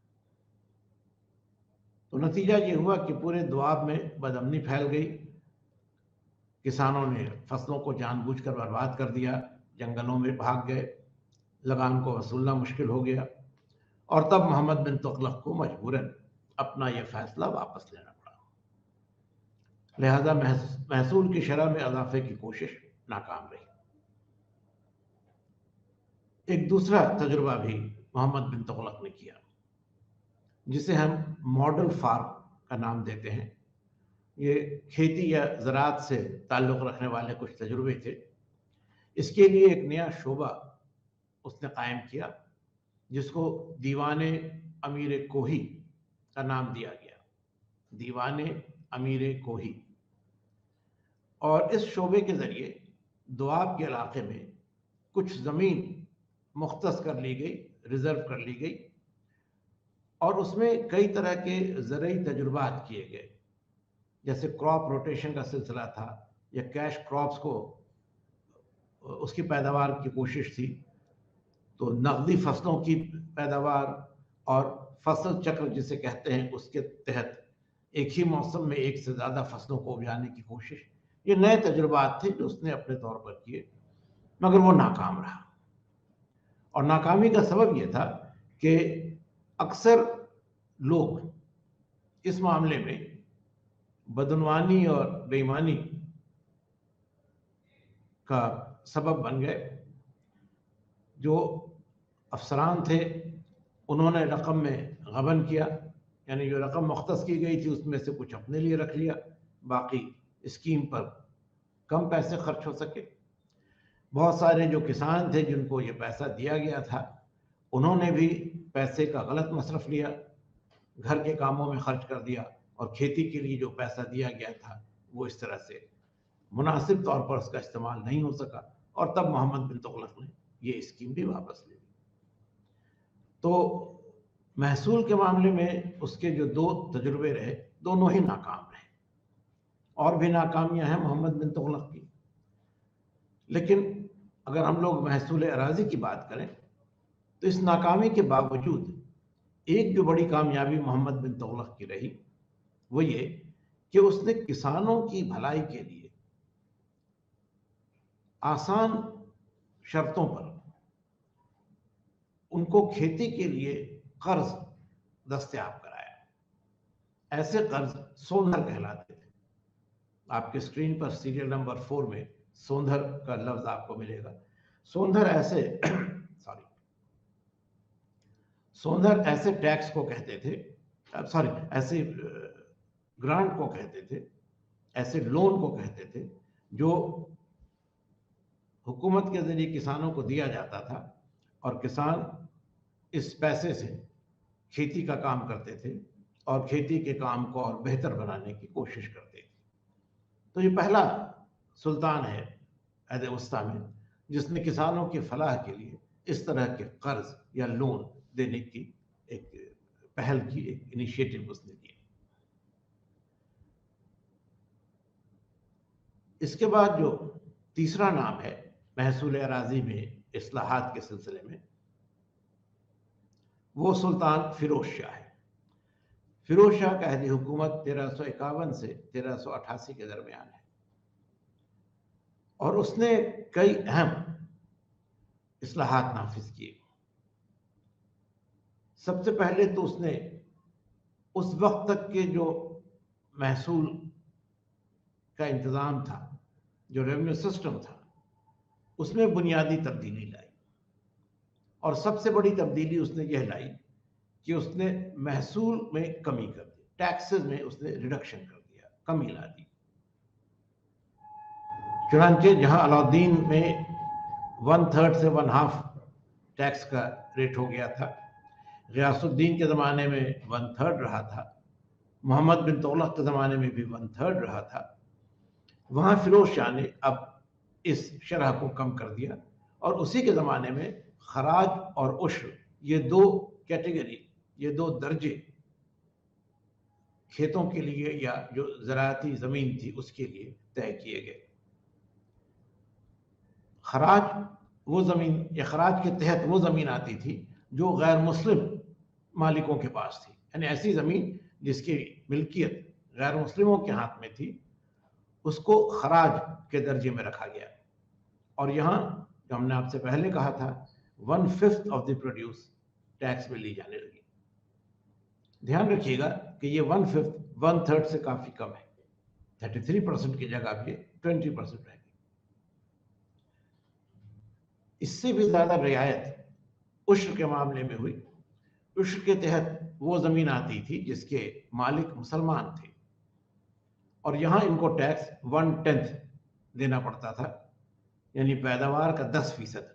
तो नतीजा ये हुआ कि पूरे दोआब में बदअमनी फैल गई, किसानों ने फसलों को जानबूझकर बर्बाद कर दिया, जंगलों में भाग गए, लगान को वसूलना मुश्किल हो गया, और तब मोहम्मद बिन तुगलक को मजबूरन अपना यह फैसला वापस लेना पड़ा। लिहाजा महसूल की शरह में इजाफे की कोशिश नाकाम रही। एक दूसरा तजुर्बा भी मोहम्मद बिन तुगलक ने किया, जिसे हम मॉडल फार्म का नाम देते हैं। ये खेती या ज़राअत से ताल्लुक़ रखने वाले कुछ तजुर्बे थे। इसके लिए एक नया शोबा उसने कायम किया, जिसको दीवाने अमीर कोही का नाम दिया गया, दीवाने अमीर कोही। और इस शोबे के ज़रिए दोआब के इलाके में कुछ ज़मीन मुख्तस कर ली गई, रिज़र्व कर ली गई, और उसमें कई तरह के ज़रई तजुर्बात किए गए, जैसे क्रॉप रोटेशन का सिलसिला था, या कैश क्रॉप्स को उसकी पैदावार की कोशिश थी। तो नकदी फसलों की पैदावार और फसल चक्र जिसे कहते हैं, उसके तहत एक ही मौसम में एक से ज़्यादा फसलों को उगाने की कोशिश, ये नए तजुर्बात थे जो उसने अपने तौर पर किए, मगर वो नाकाम रहा। और नाकामी का सबब यह था कि अक्सर लोग इस मामले में बदनवानी और बेईमानी का सबब बन गए। जो अफसरान थे उन्होंने रकम में गबन किया, यानी जो रकम मुख्तस की गई थी उसमें से कुछ अपने लिए रख लिया, बाकी स्कीम पर कम पैसे खर्च हो सके। बहुत सारे जो किसान थे जिनको ये पैसा दिया गया था, उन्होंने भी पैसे का गलत मसरफ लिया, घर के कामों में खर्च कर दिया, और खेती के लिए जो पैसा दिया गया था वो इस तरह से मुनासिब तौर पर उसका इस्तेमाल नहीं हो सका, और तब मोहम्मद बिन तुगलक ने ये स्कीम भी वापस ले ली। तो महसूल के मामले में उसके जो दो तजुर्बे रहे, दोनों ही नाकाम रहे। और भी नाकामियां हैं मोहम्मद बिन तुगलक की, लेकिन अगर हम लोग महसूल अराजी की बात करें तो इस नाकामी के बावजूद एक जो बड़ी कामयाबी मोहम्मद बिन तुगलक की रही वो ये कि उसने किसानों की भलाई के लिए आसान शर्तों पर उनको खेती के लिए कर्ज दस्तयाब कराया। ऐसे कर्ज सोंधर कहलाते थे। आपके स्क्रीन पर सीरियल नंबर 4 में सोंधर का लफ्ज आपको मिलेगा। सोंधर ऐसे सॉरी सोंधर ऐसे टैक्स को कहते थे, सॉरी ऐसे ग्रांट को कहते थे, ऐसे लोन को कहते थे जो हुकूमत के जरिए किसानों को दिया जाता था, और किसान इस पैसे से खेती का काम करते थे और खेती के काम को और बेहतर बनाने की कोशिश करते थे। तो ये पहला सुल्तान है अहद वस्ता में जिसने किसानों की फलाह के लिए इस तरह के कर्ज या लोन देने की एक पहल की, एक इनिशिएटिव उसने लिया। इसके बाद जो तीसरा नाम है महसूल अराजी में इस्लाहात के सिलसिले में, वो सुल्तान फिरोज शाह है। फिरोज शाह का अहद हुकूमत 1351 से 1388 के दरमियान है, और उसने कई अहम इस्लाहात नाफिज किए। सबसे पहले तो उसने उस वक्त तक के जो महसूल का इंतज़ाम था, जो रेवेन्यू सिस्टम था, उसमें बुनियादी तब्दीली लाई। और सबसे बड़ी तब्दीली उसने यह लाई कि उसने महसूल में कमी कर दी, टैक्सेस में उसने रिडक्शन कर दिया, कमी ला दी। चुनांचे जहां अलाउद्दीन में 1/3 से 1/2 टैक्स का रेट हो गया था, गियासुद्दीन के ज़माने में 1/3 रहा था, मोहम्मद बिन तुगलक के ज़माने में भी 1/3 रहा था, वहाँ फिरोज शाह ने अब इस शरह को कम कर दिया, और उसी के ज़माने में खराज और उश्र, ये दो कैटेगरी, ये दो दर्जे खेतों के लिए या जो ज़राअती ज़मीन थी उसके लिए तय किए गए। खराज वो ज़मीन या खराज के तहत वो ज़मीन आती थी जो गैर मुस्लिम मालिकों के पास थी, यानी ऐसी ज़मीन जिसकी मिल्कियत गैर मुस्लिमों के हाथ में थी, उसको खराज के दर्जे में रखा गया। और यहाँ जो हमने आपसे पहले कहा था 1/5 ऑफ द प्रोड्यूस टैक्स में ली जाने लगी। ध्यान रखिएगा कि ये 1/5 1/3 से काफी कम है। 33% की जगह पे 20% रहेगी। इससे भी ज्यादा रियायत उश्र के मामले में हुई। उश्र के तहत वो जमीन आती थी जिसके मालिक मुसलमान थे और यहां इनको टैक्स 1/10 देना पड़ता था, यानी पैदावार का 10%।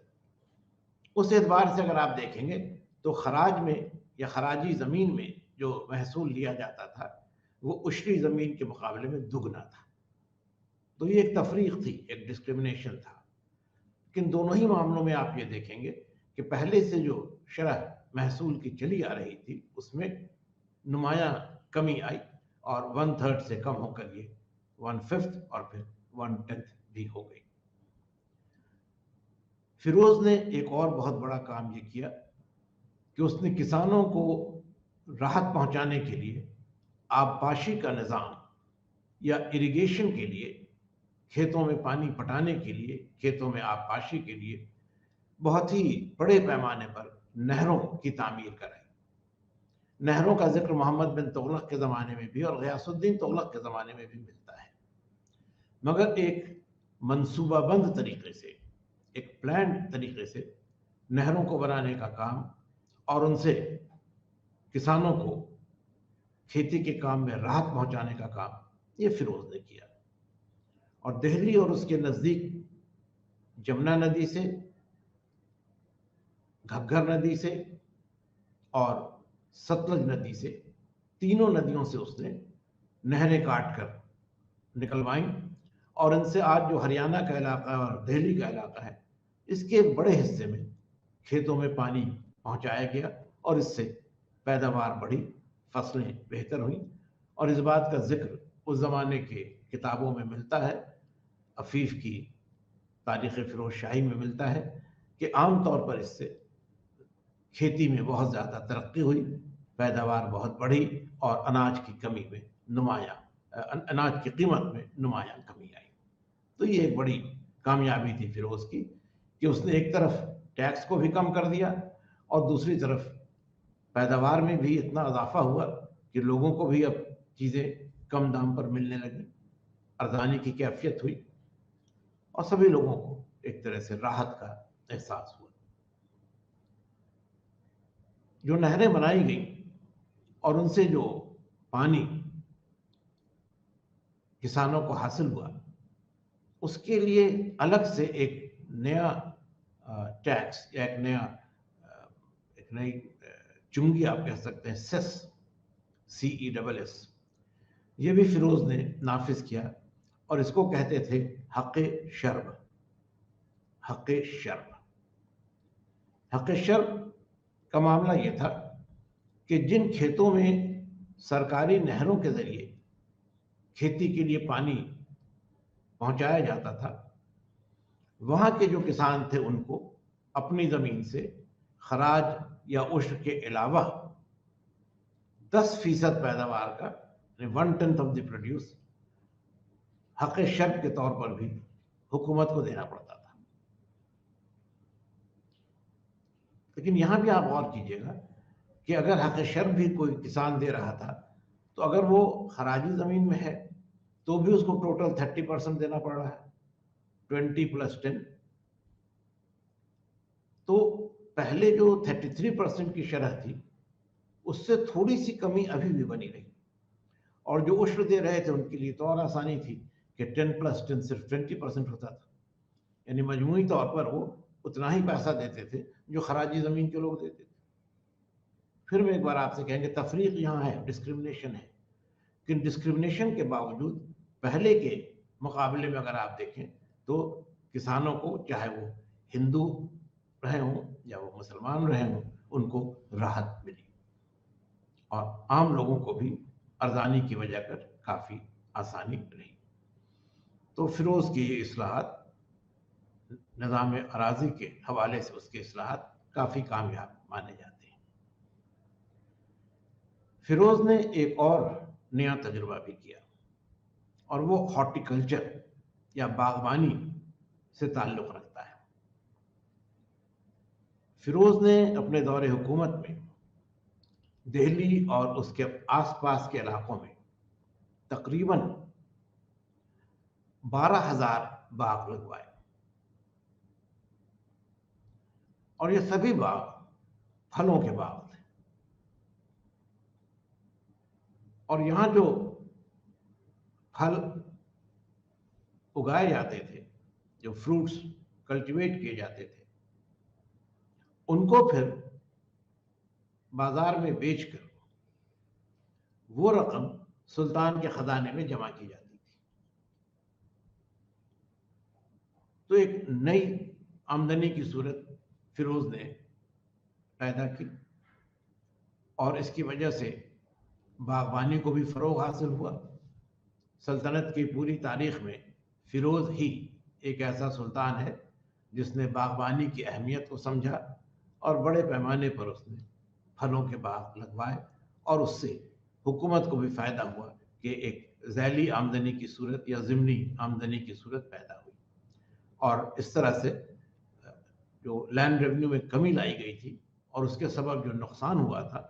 उस एतबार से अगर आप देखेंगे तो खराज में या खराजी जमीन में जो महसूल लिया जाता था वो उशरी जमीन के मुकाबले में दुगना था। तो ये एक तफरीक थी, एक डिस्क्रिमिनेशन था। लेकिन दोनों ही मामलों में आप ये देखेंगे कि पहले से जो शरह महसूल की चली आ रही थी उसमें नुमाया कमी आई और 1/3 से कम होकर ये 1/5 और फिर 1/10 भी हो गई। फिरोज ने एक और बहुत बड़ा काम ये किया कि उसने किसानों को राहत पहुंचाने के लिए आबपाशी का निज़ाम या इरिगेशन के लिए, खेतों में पानी पटाने के लिए, खेतों में आबपाशी के लिए बहुत ही बड़े पैमाने पर नहरों की तामीर कराई। नहरों का जिक्र मोहम्मद बिन तुगलक के ज़माने में भी और गयासुद्दीन तुगलक के ज़माने में भी मिलता है, मगर एक मंसूबाबंद तरीके से, एक प्लान्ड तरीके से नहरों को बनाने का काम और उनसे किसानों को खेती के काम में राहत पहुंचाने का काम ये फिरोज ने किया। और दिल्ली और उसके नजदीक जमुना नदी से, घग्गर नदी से और सतलज नदी से, तीनों नदियों से उसने नहरें काट कर निकलवाई और इनसे आज जो हरियाणा का इलाका और दिल्ली का इलाका है इसके बड़े हिस्से में खेतों में पानी पहुंचाया गया और इससे पैदावार बढ़ी, फसलें बेहतर हुई। और इस बात का जिक्र उस ज़माने के किताबों में मिलता है, अफीफ की तारीख़ फिरोज शाही में मिलता है कि आम तौर पर इससे खेती में बहुत ज़्यादा तरक्की हुई, पैदावार बहुत बढ़ी और अनाज की कमी में अनाज की कीमत में नुमायां कमी आई। तो ये एक बड़ी कामयाबी थी फिरोज की कि उसने एक तरफ टैक्स को भी कम कर दिया और दूसरी तरफ पैदावार में भी इतना इजाफा हुआ कि लोगों को भी अब चीज़ें कम दाम पर मिलने लगी, अर्जानी की कैफियत हुई और सभी लोगों को एक तरह से राहत का एहसास हुआ। जो नहरें बनाई गई और उनसे जो पानी किसानों को हासिल हुआ उसके लिए अलग से एक नया टैक्स या एक नई चुंगी आप कह सकते हैं, सेस, CESS, ये भी फिरोज ने नाफिज किया और इसको कहते थे हक़ शर्ब। हक़ शर्ब, हक़ शर्ब का मामला ये था कि जिन खेतों में सरकारी नहरों के जरिए खेती के लिए पानी पहुंचाया जाता था वहां के जो किसान थे उनको अपनी जमीन से खराज या उश्र के अलावा 10% पैदावार का, 1/10 ऑफ द प्रोड्यूस, हक़ शर्ब के तौर पर भी हुकूमत को देना पड़ता था। लेकिन यहां भी आप गौर कीजिएगा कि अगर हक़ शर्ब भी कोई किसान दे रहा था तो अगर वो खराजी जमीन में है तो भी उसको टोटल 30% देना पड़ रहा है, 20 + 10। तो पहले जो 33% की शरह थी उससे थोड़ी सी कमी अभी भी बनी रही और जो उश्र दे रहे थे उनके लिए तो और आसानी थी कि 10 + 10 सिर्फ 20% होता था, यानी मजमूई तौर पर वो उतना ही पैसा देते थे जो खराजी ज़मीन के लोग देते थे। फिर मैं एक बार आपसे कहेंगे तफरीक यहाँ है, डिस्क्रिमिनेशन है, लेकिन डिस्क्रिमिनेशन के बावजूद पहले के मुकाबले में अगर आप देखें तो किसानों को, चाहे वो हिंदू रहे हों या वो मुसलमान रहे हों, उनको राहत मिली और आम लोगों को भी अर्जानी की वजह कर काफ़ी आसानी रही। तो फिरोज़ की ये इस्लाहात, निज़ाम अराज़ी के हवाले से उसके इस्लाहात काफ़ी कामयाब माने जाते हैं। फिरोज़ ने एक और नया तजुर्बा भी किया और वो हॉर्टिकल्चर या बागवानी से ताल्लुक़ रखता है। फिरोज़ ने अपने दौरे हुकूमत में दिल्ली और उसके आसपास के इलाकों में तकरीबन 12,000 बाग लगवाए और ये सभी बाग फलों के बाग थे। और यहाँ जो फल उगाए जाते थे, जो फ्रूट्स कल्टीवेट किए जाते थे, उनको फिर बाजार में बेचकर वो रकम सुल्तान के खजाने में जमा की जाती थी। तो एक नई आमदनी की सूरत फिरोज ने पैदा की और इसकी वजह से बागवानी को भी फरोग हासिल हुआ। सल्तनत की पूरी तारीख में फिरोज ही एक ऐसा सुल्तान है जिसने बागवानी की अहमियत को समझा और बड़े पैमाने पर उसने फलों के बाग लगवाए और उससे हुकूमत को भी फ़ायदा हुआ कि एक ज़ैली आमदनी की सूरत या ज़िमनी आमदनी की सूरत पैदा हुई। और इस तरह से जो लैंड रेवेन्यू में कमी लाई गई थी और उसके सबब जो नुकसान हुआ था,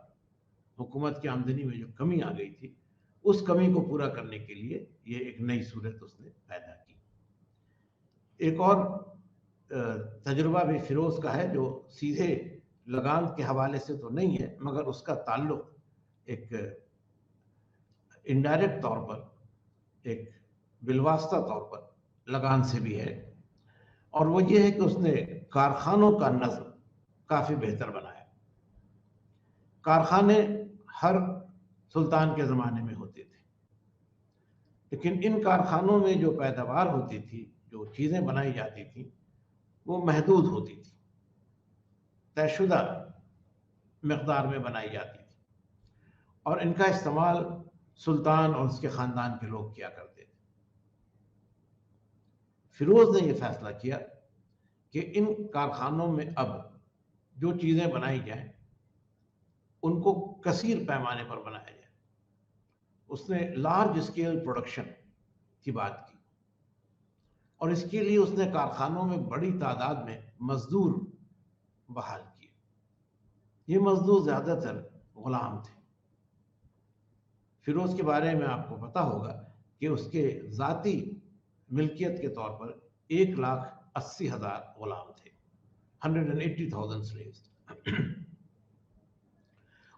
हुकूमत की आमदनी में जो कमी आ गई थी, उस कमी को पूरा करने के लिए ये एक नई सूरत उसने पैदा की। एक और तजुर्बा भी फिरोज़ का है जो सीधे लगान के हवाले से तो नहीं है, मगर उसका ताल्लुक एक इनडायरेक्ट तौर पर, एक बिलवास्ता तौर पर लगान से भी है। और वो ये है कि उसने कारखानों का नज़्म काफ़ी बेहतर बनाया। कारखाने हर सुल्तान के ज़माने में होते थे, लेकिन इन कारखानों में जो पैदावार होती थी, जो चीज़ें बनाई जाती थी, वो महदूद होती थी, तयशुदा मकदार में बनाई जाती थी और इनका इस्तेमाल सुल्तान और उसके ख़ानदान के लोग किया करते थे। फिरोज़ ने यह फैसला किया कि इन कारखानों में अब जो चीज़ें बनाई जाएं, उनको कसीर पैमाने पर बनाया जाए। उसने लार्ज स्केल प्रोडक्शन की बात की और इसके लिए उसने कारखानों में बड़ी तादाद में मजदूर बहाल किए। ये मजदूर ज़्यादातर गुलाम थे। फिरोज़ के बारे में आपको पता होगा कि उसके ज़ाती मिल्कियत के तौर पर 1,80,000 गुलाम थे, 180,000 slaves।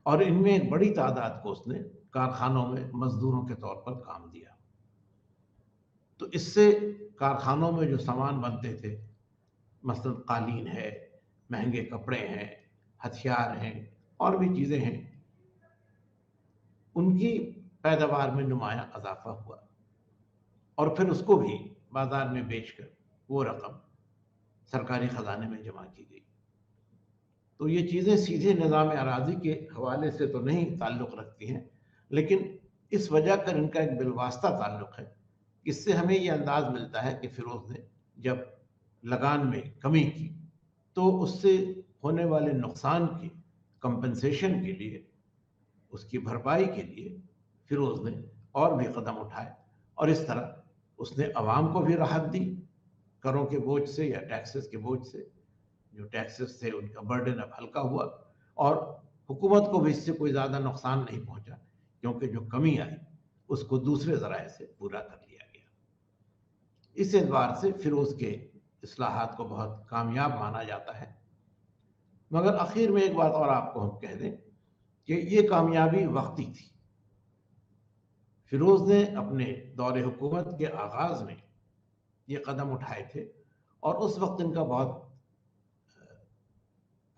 और इनमें एक बड़ी तादाद को उसने कारखानों में मजदूरों के तौर पर काम दिया। तो इससे कारखानों में जो सामान बनते थे, मसलन कालीन है, महंगे कपड़े हैं, हथियार हैं और भी चीज़ें हैं, उनकी पैदावार में नुमाया इजाफा हुआ और फिर उसको भी बाजार में बेचकर वो रकम सरकारी ख़जाने में जमा की गई। तो ये चीज़ें सीधे निज़ाम अराज़ी के हवाले से तो नहीं ताल्लुक़ रखती हैं, लेकिन इस वजह कर इनका एक बिलवास्ता ताल्लुक़ है। इससे हमें ये अंदाज़ मिलता है कि फिरोज़ ने जब लगान में कमी की तो उससे होने वाले नुकसान की कंपनसेशन के लिए, उसकी भरपाई के लिए फिरोज़ ने और भी कदम उठाए और इस तरह उसने अवाम को भी राहत दी करों के बोझ से या टैक्सेस के बोझ से। जो टैक्सेस थे उनका बर्डन अब हल्का हुआ और हुकूमत को भी इससे कोई ज़्यादा नुकसान नहीं पहुंचा, क्योंकि जो कमी आई उसको दूसरे ज़राए से पूरा कर लिया गया। इस एतबार से फिरोज़ के इस्लाहात को बहुत कामयाब माना जाता है। मगर आखिर में एक बात और आपको हम कह दें कि ये कामयाबी वक्ती थी। फिरोज़ ने अपने दौरे हुकूमत के आगाज़ में ये कदम उठाए थे और उस वक्त इनका बहुत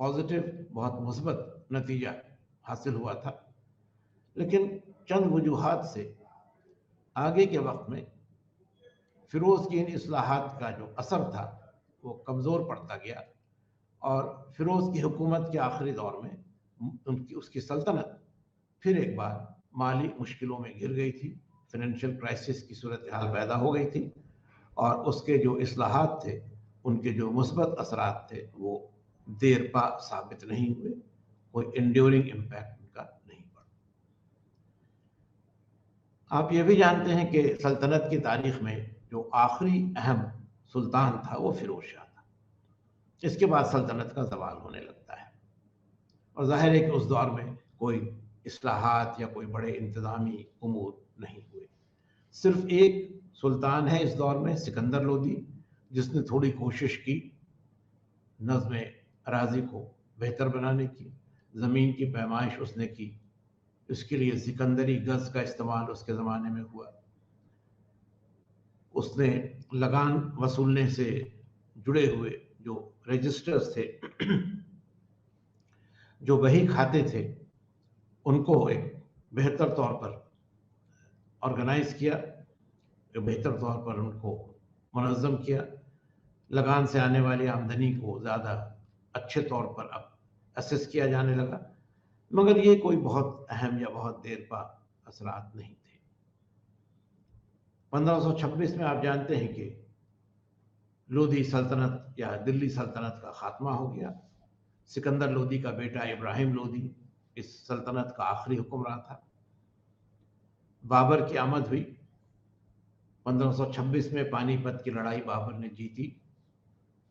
पॉजिटिव, बहुत मुस्बत नतीजा हासिल हुआ था। लेकिन चंद वजूहात से आगे के वक्त में फिरोज़ की इन इस्लाहात का जो असर था वो कमज़ोर पड़ता गया और फिरोज़ की हुकूमत के आखिरी दौर में उसकी सल्तनत फिर एक बार माली मुश्किलों में घिर गई थी, फाइनेंशियल क्राइसिस की सूरत हाल पैदा हो गई थी, और उसके जो इस्लाहात थे, उनके जो मुस्बत असरात थे, वो देर पा साबित नहीं हुए, कोई इंड्यूरिंग इम्पैक्ट उनका नहीं पड़ा। आप ये भी जानते हैं कि सल्तनत की तारीख में जो आखिरी अहम सुल्तान था वो फिरोज शाह था। इसके बाद सल्तनत का जवाल होने लगता है, और जाहिर है कि उस दौर में कोई इस्लाहात या कोई बड़े इंतज़ामी उमूर नहीं हुए। सिर्फ एक सुल्तान है इस दौर में, सिकंदर लोदी, जिसने थोड़ी कोशिश की नज़्म अराज़ी को बेहतर बनाने की, ज़मीन की पैमाइश उसने की, इसके लिए सिकंदरी गज़ का इस्तेमाल उसके ज़माने में हुआ। उसने लगान वसूलने से जुड़े हुए जो रजिस्टर्स थे, जो वही खाते थे, उनको एक बेहतर तौर पर ऑर्गेनाइज किया, बेहतर तौर पर उनको मुनज़्ज़म किया, लगान से आने वाली आमदनी को ज़्यादा अच्छे तौर पर अब असेस किया जाने लगा, मगर ये कोई बहुत अहम या बहुत देर पा असरात नहीं थे। 1526 में आप जानते हैं कि लोदी सल्तनत या दिल्ली सल्तनत का खात्मा हो गया। सिकंदर लोदी का बेटा इब्राहिम लोदी इस सल्तनत का आखिरी हुक्मरान था। बाबर की आमद हुई 1526 में, पानीपत की लड़ाई बाबर ने जीती,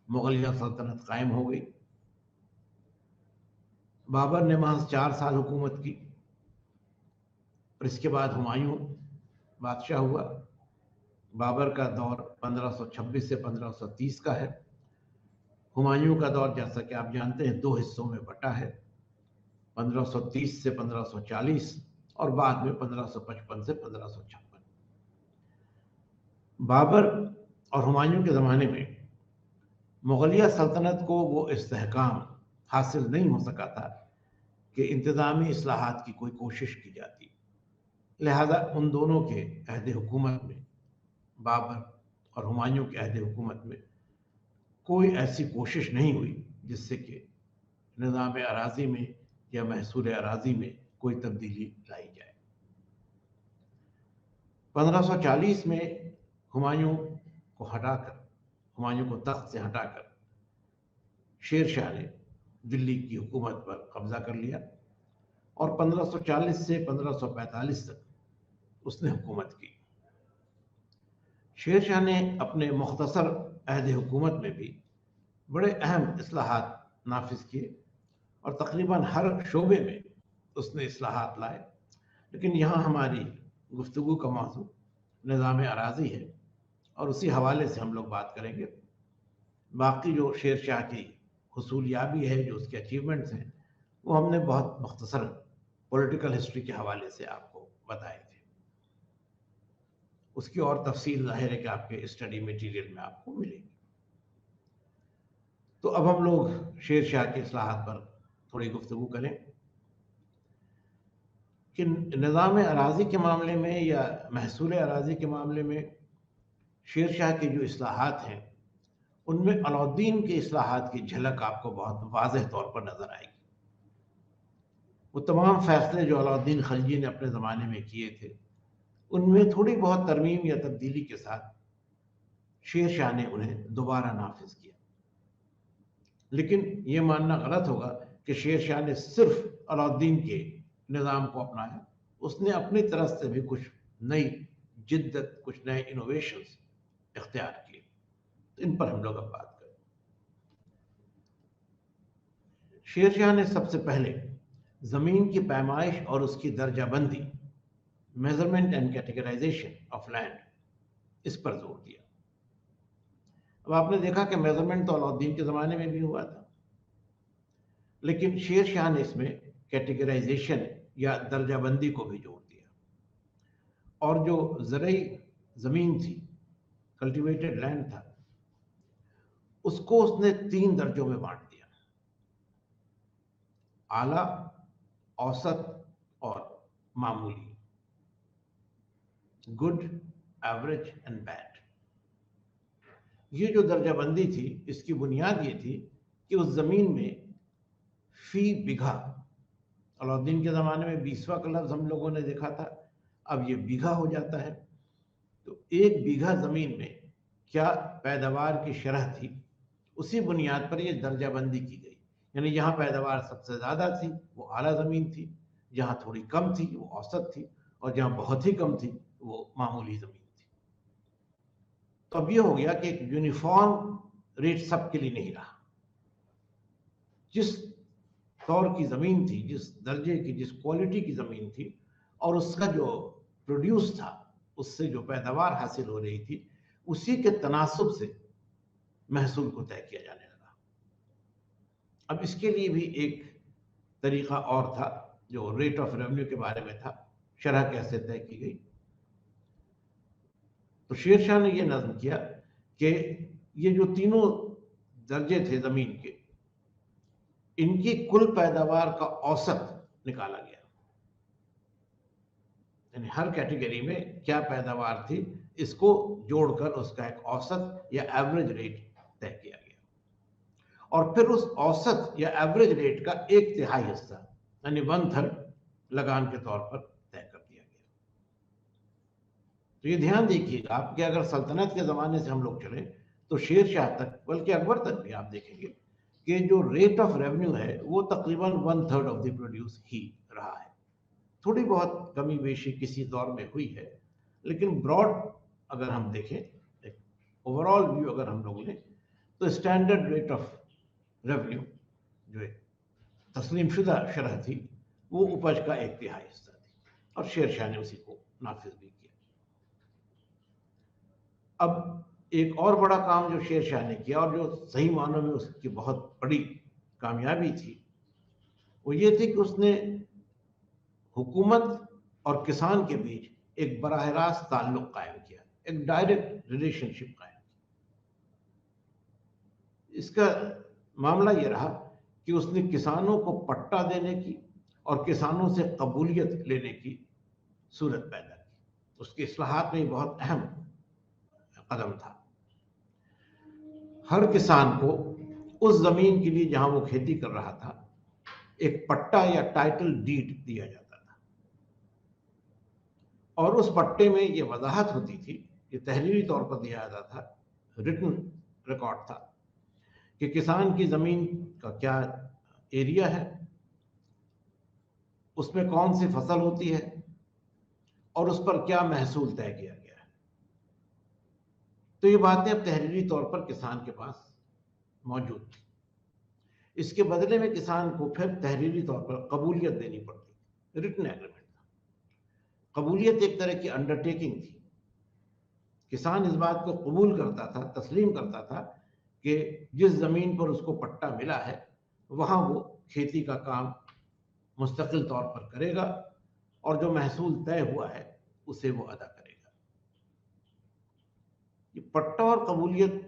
मुगलिया सल्तनत कायम हो गई। बाबर ने महज 4 साल हुकूमत की, और इसके बाद हुमायूं बादशाह हुआ। बाबर का दौर 1526 से 1530 का है। हुमायूं का दौर, जैसा कि आप जानते हैं, 2 हिस्सों में बटा है, 1530 से 1540 और बाद में 1555 से 1556। बाबर और हुमायूं के ज़माने में मुगलिया सल्तनत को वो इस्तेहकाम हासिल नहीं हो सका था कि इंतज़ामी इस्लाहात की कोई कोशिश की जाती। लिहाजा उन दोनों के अहद हुकूमत में, बाबर और हुमायूं के अहद हुकूमत में, कोई ऐसी कोशिश नहीं हुई जिससे कि निज़ाम अराज़ी में या महसूल अराज़ी में कोई तब्दीली लाई जाए। 1540 में हुमायूं को तख्त से हटाकर शेर शाह ने दिल्ली की हुकूमत पर कब्जा कर लिया, और 1540 से 1545 तक उसने हुकूमत की। शेर शाह ने अपने मुख्तसर अहद हुकूमत में भी बड़े अहम इस्लाहात नाफिज किए, और तकरीबन हर शोबे में उसने इस्लाहात लाए। लेकिन यहाँ हमारी गुफ्तगू का मौजू निज़ाम अराज़ी है, और उसी हवाले से हम लोग बात करेंगे। बाकी जो शेर शाह की हुसूलियाबी है, जो उसके अचीवमेंट्स हैं, वो हमने बहुत मुख्तसर पॉलिटिकल हिस्ट्री के हवाले से आपको बताए थे। उसकी और तफसील ज़ाहिर है कि आपके स्टडी मटीरियल में आपको मिलेगी। तो अब हम लोग शेर शाह के इस्लाहात पर थोड़ी गुफ्तगू करें कि निज़ाम अराज़ी के मामले में या महसूल अराज़ी के मामले में शेर शाह के जो इस्लाहात हैं, उनमें अलाउद्दीन के इस्लाहात की झलक आपको बहुत वाज़ेह तौर पर नज़र आएगी। वो तमाम फैसले जो अलाउद्दीन खलजी ने अपने ज़माने में किए थे, उनमें थोड़ी बहुत तरमीम या तब्दीली के साथ शेर शाह ने उन्हें दोबारा नाफिज किया। लेकिन ये मानना गलत होगा कि शेर शाह ने सिर्फ अलाउद्दीन के निज़ाम को अपनाया। उसने अपनी तरफ से भी कुछ नई जिद्दत, कुछ नए इनोवेशंस इख्तियार किए। तो इन पर हम लोग अब बात करें। शेर शाह ने सबसे पहले ज़मीन की पैमाइश और उसकी दर्जाबंदी, measurement and categorization of land, इस पर जोर दिया। अब आपने देखा कि मेजरमेंट तो अलाउद्दीन के ज़माने में भी हुआ था, लेकिन शेर शाह ने इसमें कैटेगराइजेशन या दर्जाबंदी को भी जोड़ दिया, और जो ज़रई ज़मीन थी, कल्टिवेटेड लैंड था, उसको उसने 3 दर्जों में बांट दिया: आला, औसत और मामूली, गुड, एवरेज एंड बैड। ये जो दर्जाबंदी थी, इसकी बुनियाद ये थी कि उस जमीन में फी बिघा अलाउद्दीन के ज़माने में 20वां का लफ्ज़ हम लोगों ने देखा था, अब ये बीघा हो जाता है। तो 1 बीघा ज़मीन में क्या पैदावार की शरह थी, उसी बुनियाद पर ये दर्जाबंदी की गई। यानी जहाँ पैदावार सबसे ज़्यादा थी वो आला ज़मीन थी, जहाँ थोड़ी कम थी वो औसत थी, और जहाँ बहुत ही कम थी वो मामूली ज़मीन थी। तो अब ये हो गया कि एक यूनिफॉर्म रेट सबके लिए नहीं रहा। जिस तौर की ज़मीन थी, जिस दर्जे की, जिस क्वालिटी की ज़मीन थी, और उसका जो प्रोड्यूस था, उससे जो पैदावार हासिल हो रही थी, उसी के तनासुब से महसूल को तय किया जाने लगा। अब इसके लिए भी एक तरीका और था, जो रेट ऑफ रेवेन्यू के बारे में था, शरह कैसे तय की गई। तो शेर शाह ने यह नज़्म किया कि ये जो तीनों दर्जे थे ज़मीन के, इनकी कुल पैदावार का औसत निकाला गया। यानी हर कैटेगरी में क्या पैदावार थी, इसको जोड़कर उसका एक औसत या एवरेज रेट तय किया गया, और फिर उस औसत या एवरेज रेट का 1/3 हिस्सा यानी 1/3 लगान के तौर पर तय कर दिया गया। तो ये ध्यान देखिएगा आप कि अगर सल्तनत के ज़माने से हम लोग चले तो शेर शाह तक, बल्कि अकबर तक भी आप देखेंगे कि जो रेट ऑफ रेवेन्यू है वो तकरीबन 1/3 ऑफ द प्रोड्यूस ही रहा है। थोड़ी बहुत कमी बेशी किसी दौर में हुई है, लेकिन ब्रॉड अगर हम देखें, एक ओवरऑल व्यू अगर हम लोग लें, तो स्टैंडर्ड रेट ऑफ रेवेन्यू जो तस्लीमशुदा शरह थी वो उपज का 1/3 हिस्सा थी, और शेर शाह ने उसी को नाफिज भी किया। अब एक और बड़ा काम जो शेर शाह ने किया, और जो सही मानों में उसकी बहुत बड़ी कामयाबी थी, वो ये थी कि उसने हुकूमत और किसान के बीच एक बराह रास्त ताल्लुक कायम किया, एक डायरेक्ट रिलेशनशिप कायम किया। इसका मामला ये रहा कि उसने किसानों को पट्टा देने की और किसानों से कबूलियत लेने की सूरत पैदा की। उसके इस्लाहात में बहुत अहम कदम था। हर किसान को उस जमीन के लिए जहां वो खेती कर रहा था एक पट्टा या टाइटल डीड दिया जाता था, और उस पट्टे में ये वजाहत होती थी, ये तहरीरी तौर पर दिया जाता था, रिटन रिकॉर्ड था कि किसान की जमीन का क्या एरिया है, उसमें कौन सी फसल होती है, और उस पर क्या महसूल तय किया गया है। तो ये बातें अब तहरीरी तौर पर किसान के पास मौजूद थी। इसके बदले में किसान को फिर तहरीरी तौर पर कबूलियत देनी पड़ती, रिटन एग्रीमेंट था। कबूलियत एक तरह की अंडरटेकिंग थी। किसान इस बात को कबूल करता था, तस्लीम करता था कि जिस जमीन पर उसको पट्टा मिला है वहां वो खेती का काम मुस्तकिल तौर पर करेगा, और जो महसूल तय हुआ है उसे वो अदा करेगा। ये पट्टा और कबूलियत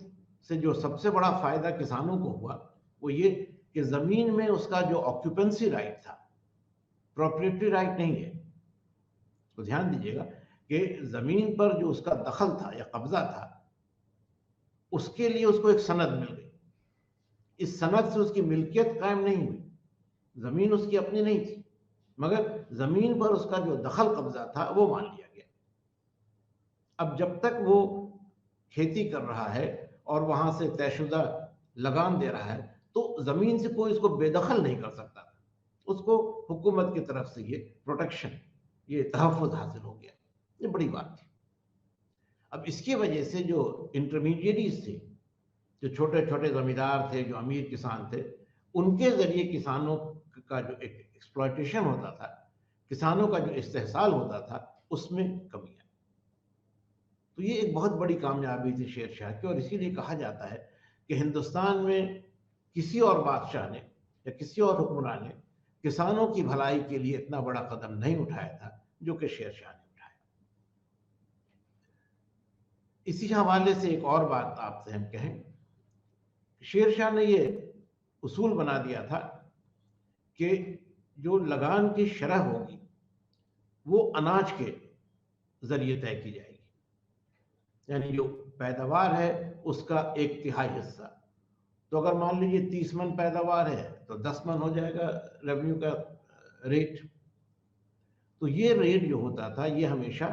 से जो सबसे बड़ा फायदा किसानों को हुआ वो ये कि जमीन में उसका जो ऑक्यूपेंसी राइट था, प्रॉपर्टी राइट नहीं है। तो ध्यान दीजिएगा कि जमीन पर जो उसका दखल था या कब्जा था, उसके लिए उसको एक सनद मिल गई। इस सनद से उसकी मिल्कियत कायम नहीं हुई, जमीन उसकी अपनी नहीं थी, मगर जमीन पर उसका जो दखल कब्जा था वो मान लिया गया। अब जब तक वो खेती कर रहा है और वहां से तयशुदा लगान दे रहा है, तो जमीन से कोई इसको बेदखल नहीं कर सकता। उसको हुकूमत की तरफ से ये प्रोटेक्शन, ये तहफ़्फ़ुज़ हासिल हो गया। ये बड़ी बात थी। अब इसकी वजह से जो इंटरमीडिएरीज थे, जो छोटे छोटे जमींदार थे, जो अमीर किसान थे, उनके जरिए किसानों का जो एक एक्सप्लॉयटेशन होता था, किसानों का जो इस्तेहसाल होता था, उसमें कमी आई। तो ये एक बहुत बड़ी कामयाबी थी शेर शाह की, और इसीलिए कहा जाता है कि हिंदुस्तान में किसी और बादशाह ने या किसी और हुक्मरान ने किसानों की भलाई के लिए इतना बड़ा कदम नहीं उठाया था जो कि शेर शाह ने उठाया। इसी हवाले से एक और बात आपसे हम कहें, शेर शाह ने ये उसूल बना दिया था कि जो लगान की शरह होगी वो अनाज के जरिए तय की जाएगी। यानी जो पैदावार है उसका 1/3 हिस्सा। तो अगर मान लीजिए 30 मन पैदावार है तो 10 मन हो जाएगा रेवेन्यू का रेट। तो ये रेट जो होता था ये हमेशा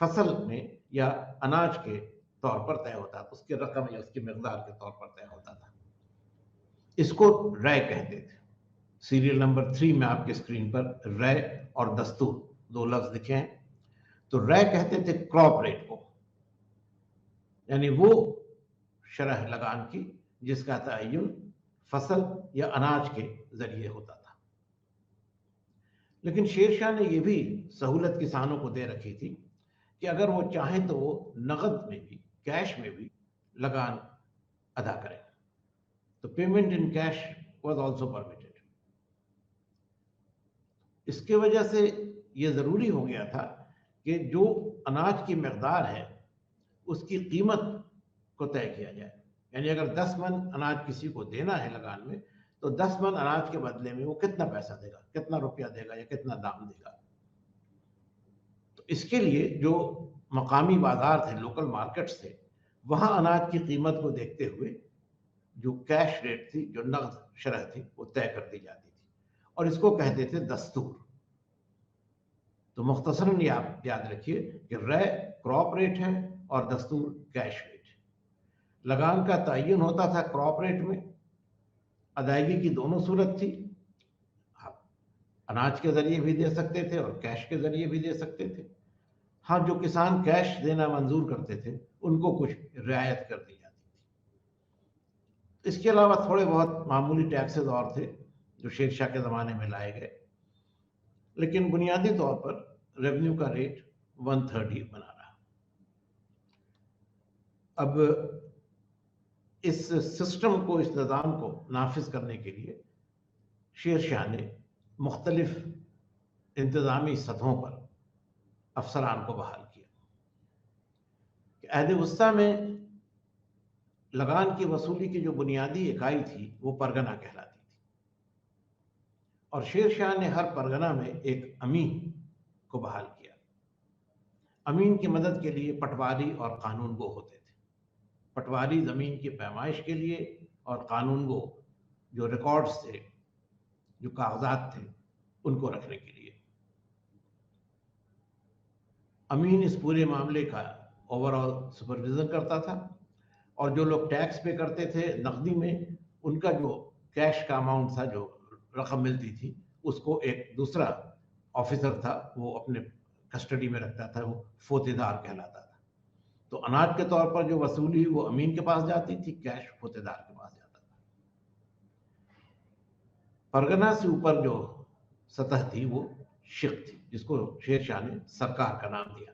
फसल में या अनाज के तौर पर तय होता था, उसकी रकम या उसकी मकदार के तौर पर तय होता था। इसको रय कहते थे। सीरियल नंबर 3 में आपके स्क्रीन पर रय और दस्तूर दो लफ्ज लिखे हैं। तो रय कहते थे क्रॉप रेट को, यानी वो शरह लगान की जिसका तयन फसल या अनाज के जरिए होता था। लेकिन शेरशाह ने यह भी सहूलत किसानों को दे रखी थी कि अगर वो चाहें तो वो नकद में भी, कैश में भी लगान अदा करें। तो payment in cash was also permitted. इसके वजह से ये जरूरी हो गया था कि जो अनाज की मकदार है उसकी कीमत को तय किया जाए। यानी अगर 10 मन अनाज किसी को देना है लगान में, तो 10 मन अनाज के बदले में वो कितना पैसा देगा, कितना रुपया देगा या कितना दाम देगा। तो इसके लिए जो मकामी बाजार थे, लोकल मार्केट्स थे, वहां अनाज की कीमत को देखते हुए जो कैश रेट थी, जो नकद शरह थी, वो तय कर दी जाती थी और इसको कहते थे दस्तूर। तो मुख्तसरन ये आप याद रखिए कि रय क्रॉप रेट है और दस्तूर कैश रेट है। लगान का तयन होता था क्रॉप रेट में, अदायगी की दोनों सूरत थी, आप अनाज के जरिए भी दे सकते थे और कैश के जरिए भी दे सकते थे। हाँ, जो किसान कैश देना मंजूर करते थे उनको कुछ रियायत कर दी जाती थी। इसके अलावा थोड़े बहुत मामूली टैक्सेस और थे जो शेरशाह के ज़माने में लाए गए, लेकिन बुनियादी तौर पर रेवेन्यू का रेट 1/3 ही बना रहा। अब इस सिस्टम को, इस निज़ाम को नाफिज करने के लिए शेरशाह ने मुख्तलिफ इंतज़ामी सतहों पर अफसरान को बहाल किया। अहद वस्ता में लगान की वसूली की जो बुनियादी इकाई थी वो परगना कहलाती थी और शेरशाह ने हर परगना में एक अमीन को बहाल किया। अमीन की मदद के लिए पटवारी और कानून गो होते थे। पटवारी ज़मीन की पैमाइश के लिए और कानून गो जो रिकॉर्ड्स थे, जो कागजात थे, उनको रखने के लिए। अमीन इस पूरे मामले का ओवरऑल सुपरविजन करता था और जो लोग टैक्स पे करते थे नकदी में, उनका जो कैश का अमाउंट था, जो रकम मिलती थी, उसको एक दूसरा ऑफिसर था वो अपने कस्टडी में रखता था, वो फोतेदार कहलाता था। तो अनाज के तौर पर जो वसूली वो अमीन के पास जाती थी, कैश फोतेदार के पास जाता था। परगना से ऊपर जो सतह थी वो शिक थी, जिसको शेरशाह ने सरकार का नाम दिया।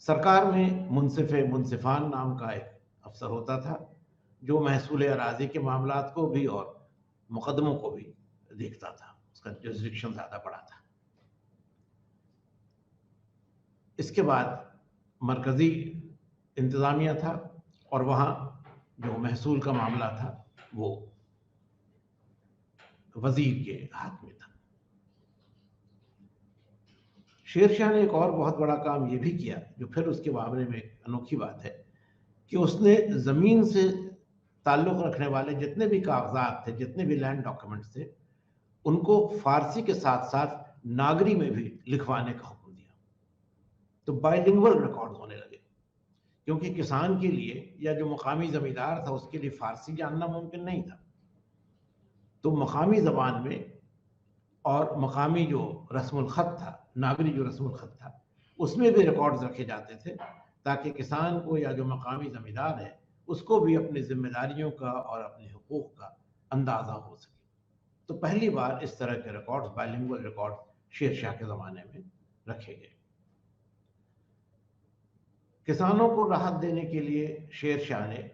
सरकार में मुंसिफान नाम का एक अफसर होता था जो महसूल अराजी के मामलात को भी और मुकदमों को भी देखता था। उसका जुरिस्डिक्शन ज़्यादा बड़ा था। इसके बाद मरकज़ी इंतज़ामिया था और वहाँ जो महसूल का मामला था वो वज़ीर के हाथ में था। शेरशाह ने एक और बहुत बड़ा काम ये भी किया, जो फिर उसके मामले में एक अनोखी बात है, कि उसने ज़मीन से ताल्लुक़ रखने वाले जितने भी कागजात थे, जितने भी लैंड डॉक्यूमेंट्स थे, उनको फारसी के साथ साथ नागरी में भी लिखवाने का हुक्म दिया। तो बाइलिंगुअल रिकॉर्ड होने लगे, क्योंकि किसान के लिए या जो मकामी ज़मींदार था उसके लिए फारसी जानना मुमकिन नहीं था। तो मकामी ज़बान में और मकामी जो रस्मुल ख़त था, नागरी जो रस्मुल ख़त था, उसमें भी रिकॉर्ड्स रखे जाते थे, ताकि किसान को या जो मकामी ज़मींदार है उसको भी अपनी जिम्मेदारियों का और अपने हुकूक का अंदाज़ा हो सके। तो पहली बार इस तरह के रिकॉर्ड्स, बाइलिंगुअल रिकॉर्ड शेरशाह के ज़माने में रखे गए। किसानों को राहत देने के लिए शेरशाह ने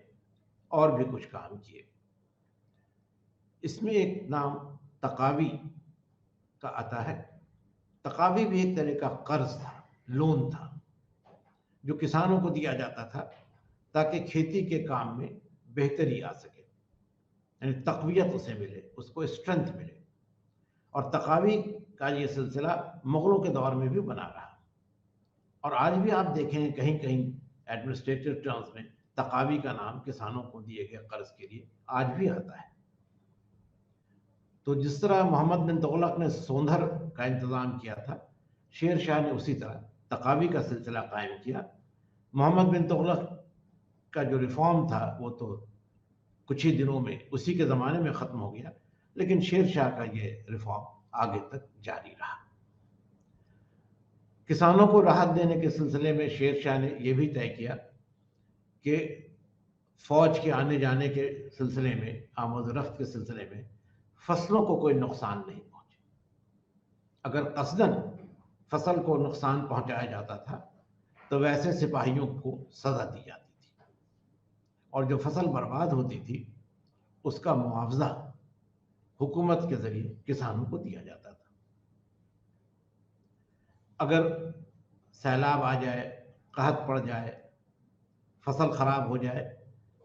और भी कुछ काम किए। इसमें एक नाम तकावी का आता है। तकावी भी एक तरह का कर्ज था, लोन था, जो किसानों को दिया जाता था ताकि खेती के काम में बेहतरी आ सके, यानी तक़वियत उसे मिले, उसको स्ट्रेंथ मिले। और तकावी का ये सिलसिला मुग़लों के दौर में भी बना रहा और आज भी आप देखें कहीं कहीं एडमिनिस्ट्रेटिव टर्म्स में तकावी का नाम किसानों को दिए गए कर्ज के लिए आज भी आता है। तो जिस तरह मोहम्मद बिन तुगलक ने सोंधर का इंतज़ाम किया था, शेर शाह ने उसी तरह तकावी का सिलसिला कायम किया। मोहम्मद बिन तुगलक का जो रिफॉर्म था वो तो कुछ ही दिनों में उसी के ज़माने में ख़त्म हो गया, लेकिन शेर शाह का ये रिफॉर्म आगे तक जारी रहा। किसानों को राहत देने के सिलसिले में शेर शाह ने यह भी तय किया कि फौज के आने जाने के सिलसिले में, आमद रफ्त के सिलसिले में फसलों को कोई नुकसान नहीं पहुंचे। अगर कसदन फसल को नुकसान पहुंचाया जाता था तो वैसे सिपाहियों को सजा दी जाती थी, और जो फसल बर्बाद होती थी उसका मुआवजा हुकूमत के जरिए किसानों को दिया जाता था। अगर सैलाब आ जाए, कहत पड़ जाए, फसल खराब हो जाए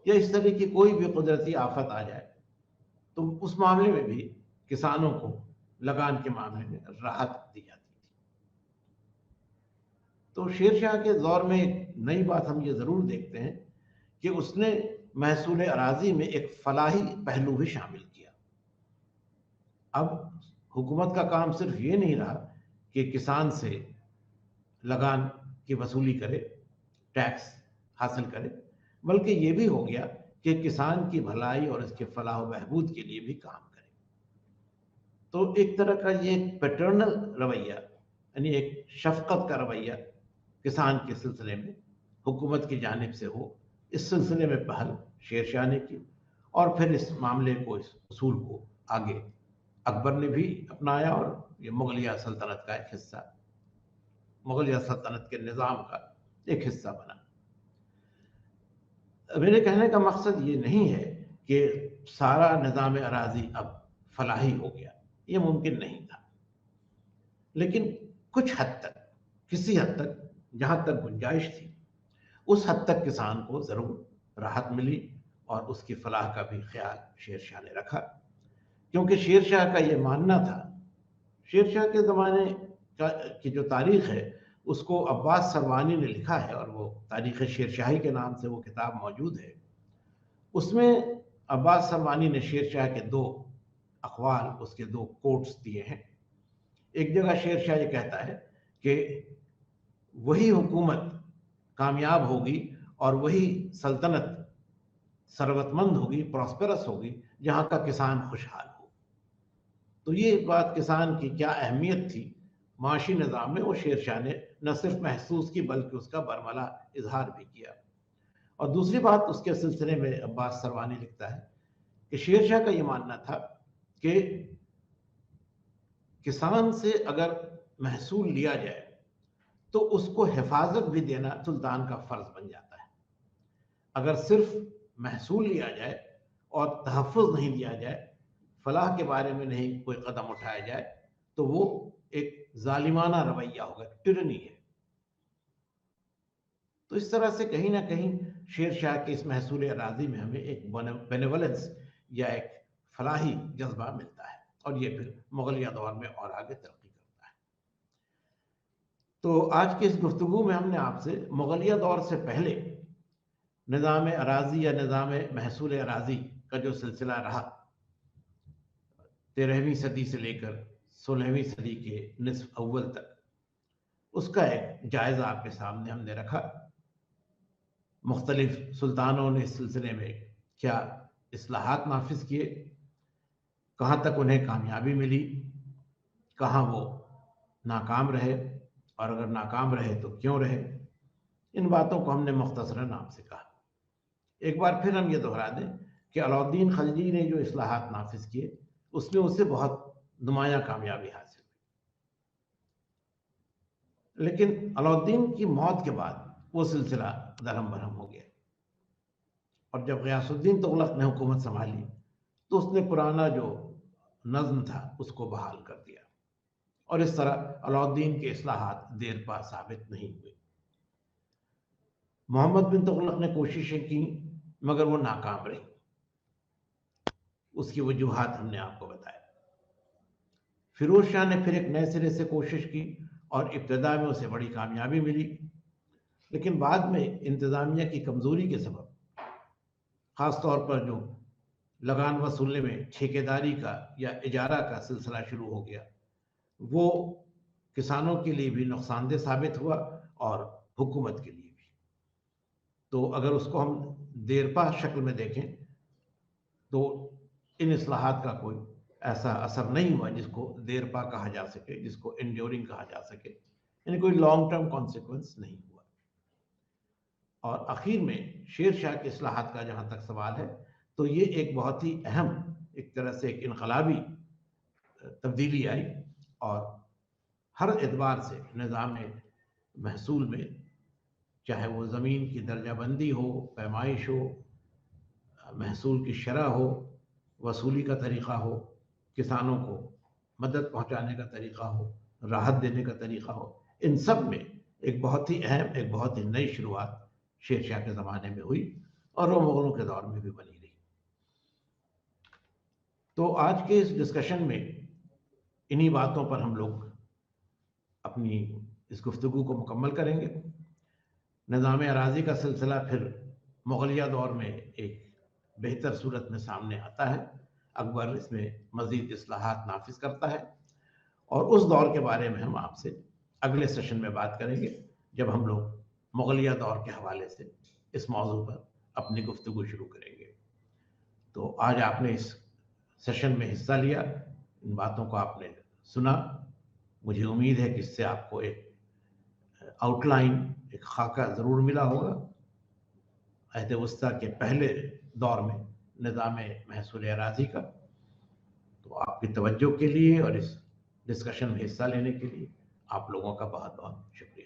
या इस तरह की कोई भी कुदरती आफत आ जाए तो उस मामले में भी किसानों को लगान के मामले में राहत दी जाती थी। तो शेर शाह के दौर में एक नई बात हम ये ज़रूर देखते हैं कि उसने महसूल अराजी में एक फलाही पहलू भी शामिल किया। अब हुकूमत का काम सिर्फ ये नहीं रहा कि किसान से लगान की वसूली करे, टैक्स हासिल करे, बल्कि ये भी हो गया कि किसान की भलाई और इसके फलाह व बहबूद के लिए भी काम करे। तो एक तरह का ये पैटर्नल रवैया, यानी एक शफकत का रवैया किसान के सिलसिले में हुकूमत की जानिब से हो, इस सिलसिले में पहल शेर शाह ने की, और फिर इस मामले को, इस उसूल को आगे अकबर ने भी अपनाया, और ये मुगलिया सल्तनत का एक हिस्सा, मुगलिया सल्तनत के निज़ाम का एक हिस्सा बना। मेरे कहने का मकसद ये नहीं है कि सारा निज़ाम अराजी अब फलाही हो गया, ये मुमकिन नहीं था, लेकिन कुछ हद तक, किसी हद तक, जहाँ तक गुंजाइश थी उस हद तक किसान को ज़रूर राहत मिली, और उसकी फलाह का भी ख्याल शेर शाह ने रखा। क्योंकि शेर शाह का ये मानना था, शेर शाह के ज़माने की जो तारीख़ है उसको अब्बास सरवानी ने लिखा है, और वो तारीख़ शेर शाही के नाम से वो किताब मौजूद है। उसमें अब्बास सरवानी ने शेर शाह के दो अक़वाल, उसके दो कोट्स दिए हैं। एक जगह शेर शाह ये कहता है कि वही हुकूमत कामयाब होगी और वही सल्तनत सरवतमंद होगी, प्रॉस्पेरस होगी, जहाँ का किसान खुशहाल हो। तो ये बात किसान की क्या अहमियत थी माशी निज़ाम में, वो शेर शाह ने न सिर्फ महसूस की बल्कि उसका बरमला इजहार भी किया। और दूसरी बात उसके सिलसिले में अब्बास सरवानी लिखता है कि शेर शाह का ये मानना था कि किसान से अगर महसूल लिया जाए तो उसको हिफाजत भी देना सुल्तान का फर्ज बन जाता है। अगर सिर्फ महसूल लिया जाए और तहफ़्फ़ुज़ नहीं दिया जाए, फलाह के बारे में नहीं कोई कदम उठाया जाए, तो वो एक जालिमाना रवैया होगा, टिरनी है। तो इस तरह से कहीं ना कहीं शेर शाह के इस महसूल अराज़ी में हमें एक बेनेवलेंस या एक फलाही जज्बा मिलता है, और ये फिर मुगलिया दौर में और आगे तरक्की करता है। तो आज की इस गुफ्तगू में हमने आपसे मुगलिया दौर से पहले निज़ाम अराज़ी या निज़ाम महसूल अराज़ी का जो सिलसिला रहा 13वीं सदी से लेकर 16वीं सदी के निस्फ अव्वल तक, उसका एक जायज़ा आपके सामने हमने रखा। मुख्तलिफ सुल्तानों ने इस सिलसिले में क्या इस्लाहात नाफिज किए, कहाँ तक उन्हें कामयाबी मिली, कहाँ वो नाकाम रहे, और अगर नाकाम रहे तो क्यों रहे। इन बातों को हमने मुख्तसरन आपसे कहा। एक बार फिर हम ये दोहरा दें कि अलाउद्दीन खलजी ने जो इस्लाहात नाफिज किए उसमें उसे बहुत नुमायाँ कामयाबी हासिल हुई, लेकिन अलाउद्दीन की मौत के बाद वो सिलसिला दरहम बरहम हो गया, और जब ग़ियासुद्दीन तुगलक ने हुकूमत संभाली तो उसने पुराना जो नज़्म था उसको बहाल कर दिया, और इस तरह अलाउद्दीन के इस्लाहात देर पा साबित नहीं हुए। मोहम्मद बिन तुगलक ने कोशिशें की मगर वो नाकाम रही। उसकी वजूहात हमने आपको बताया। फिरोज शाह ने फिर एक नए सिरे से कोशिश की और इब्तदा में उसे बड़ी कामयाबी मिली, लेकिन बाद में इंतज़ामिया की कमज़ोरी के सबब, ख़ास तौर पर जो लगान वसूलने में ठेकेदारी का या इजारा का सिलसिला शुरू हो गया, वो किसानों के लिए भी नुकसानदेह साबित हुआ और हुकूमत के लिए भी। तो अगर उसको हम देरपा शक्ल में देखें तो इन इस्लाहात का कोई ऐसा असर नहीं हुआ जिसको देरपा कहा जा सके, जिसको एंड्योरिंग कहा जा सके, यानी कोई लॉन्ग टर्म कॉन्सिक्वेंस नहीं हुआ। और आखिर में शेर शाह के इस्लाहात का जहाँ तक सवाल है, तो ये एक बहुत ही अहम, एक तरह से एक इनकलाबी तब्दीली आई और हर एतबार से निज़ाम महसूल में, चाहे वो ज़मीन की दर्जाबंदी हो, पैमाइश हो, महसूल की शरह हो, वसूली का तरीक़ा हो, किसानों को मदद पहुँचाने का तरीक़ा हो, राहत देने का तरीक़ा हो, इन सब में एक बहुत ही अहम, एक बहुत ही नई शुरुआत शेर शाह के ज़माने में हुई और वो मुग़लों के दौर में भी बनी रही। तो आज के इस डिस्कशन में इन्हीं बातों पर हम लोग अपनी इस गुफ्तगू को मुकम्मल करेंगे। निज़ाम अराज़ी का सिलसिला फिर मुग़लिया दौर में एक बेहतर सूरत में सामने आता है। अकबर इसमें मज़ीद इस्लाहात नाफिज करता है और उस दौर के बारे में हम आपसे अगले सेशन में बात करेंगे, जब हम लोग मुग़लिया दौर के हवाले से इस मौजू पर अपनी गुफ्तगू शुरू करेंगे। तो आज आपने इस सेशन में हिस्सा लिया, इन बातों को आपने सुना। मुझे उम्मीद है कि इससे आपको एक आउटलाइन, एक खाका ज़रूर मिला होगा अहद वस्ता के पहले दौर में निज़ाम महसूल अराज़ी का। तो आपकी तवज्जो के लिए और इस डिस्कशन में हिस्सा लेने के लिए आप लोगों का बहुत बहुत शुक्रिया।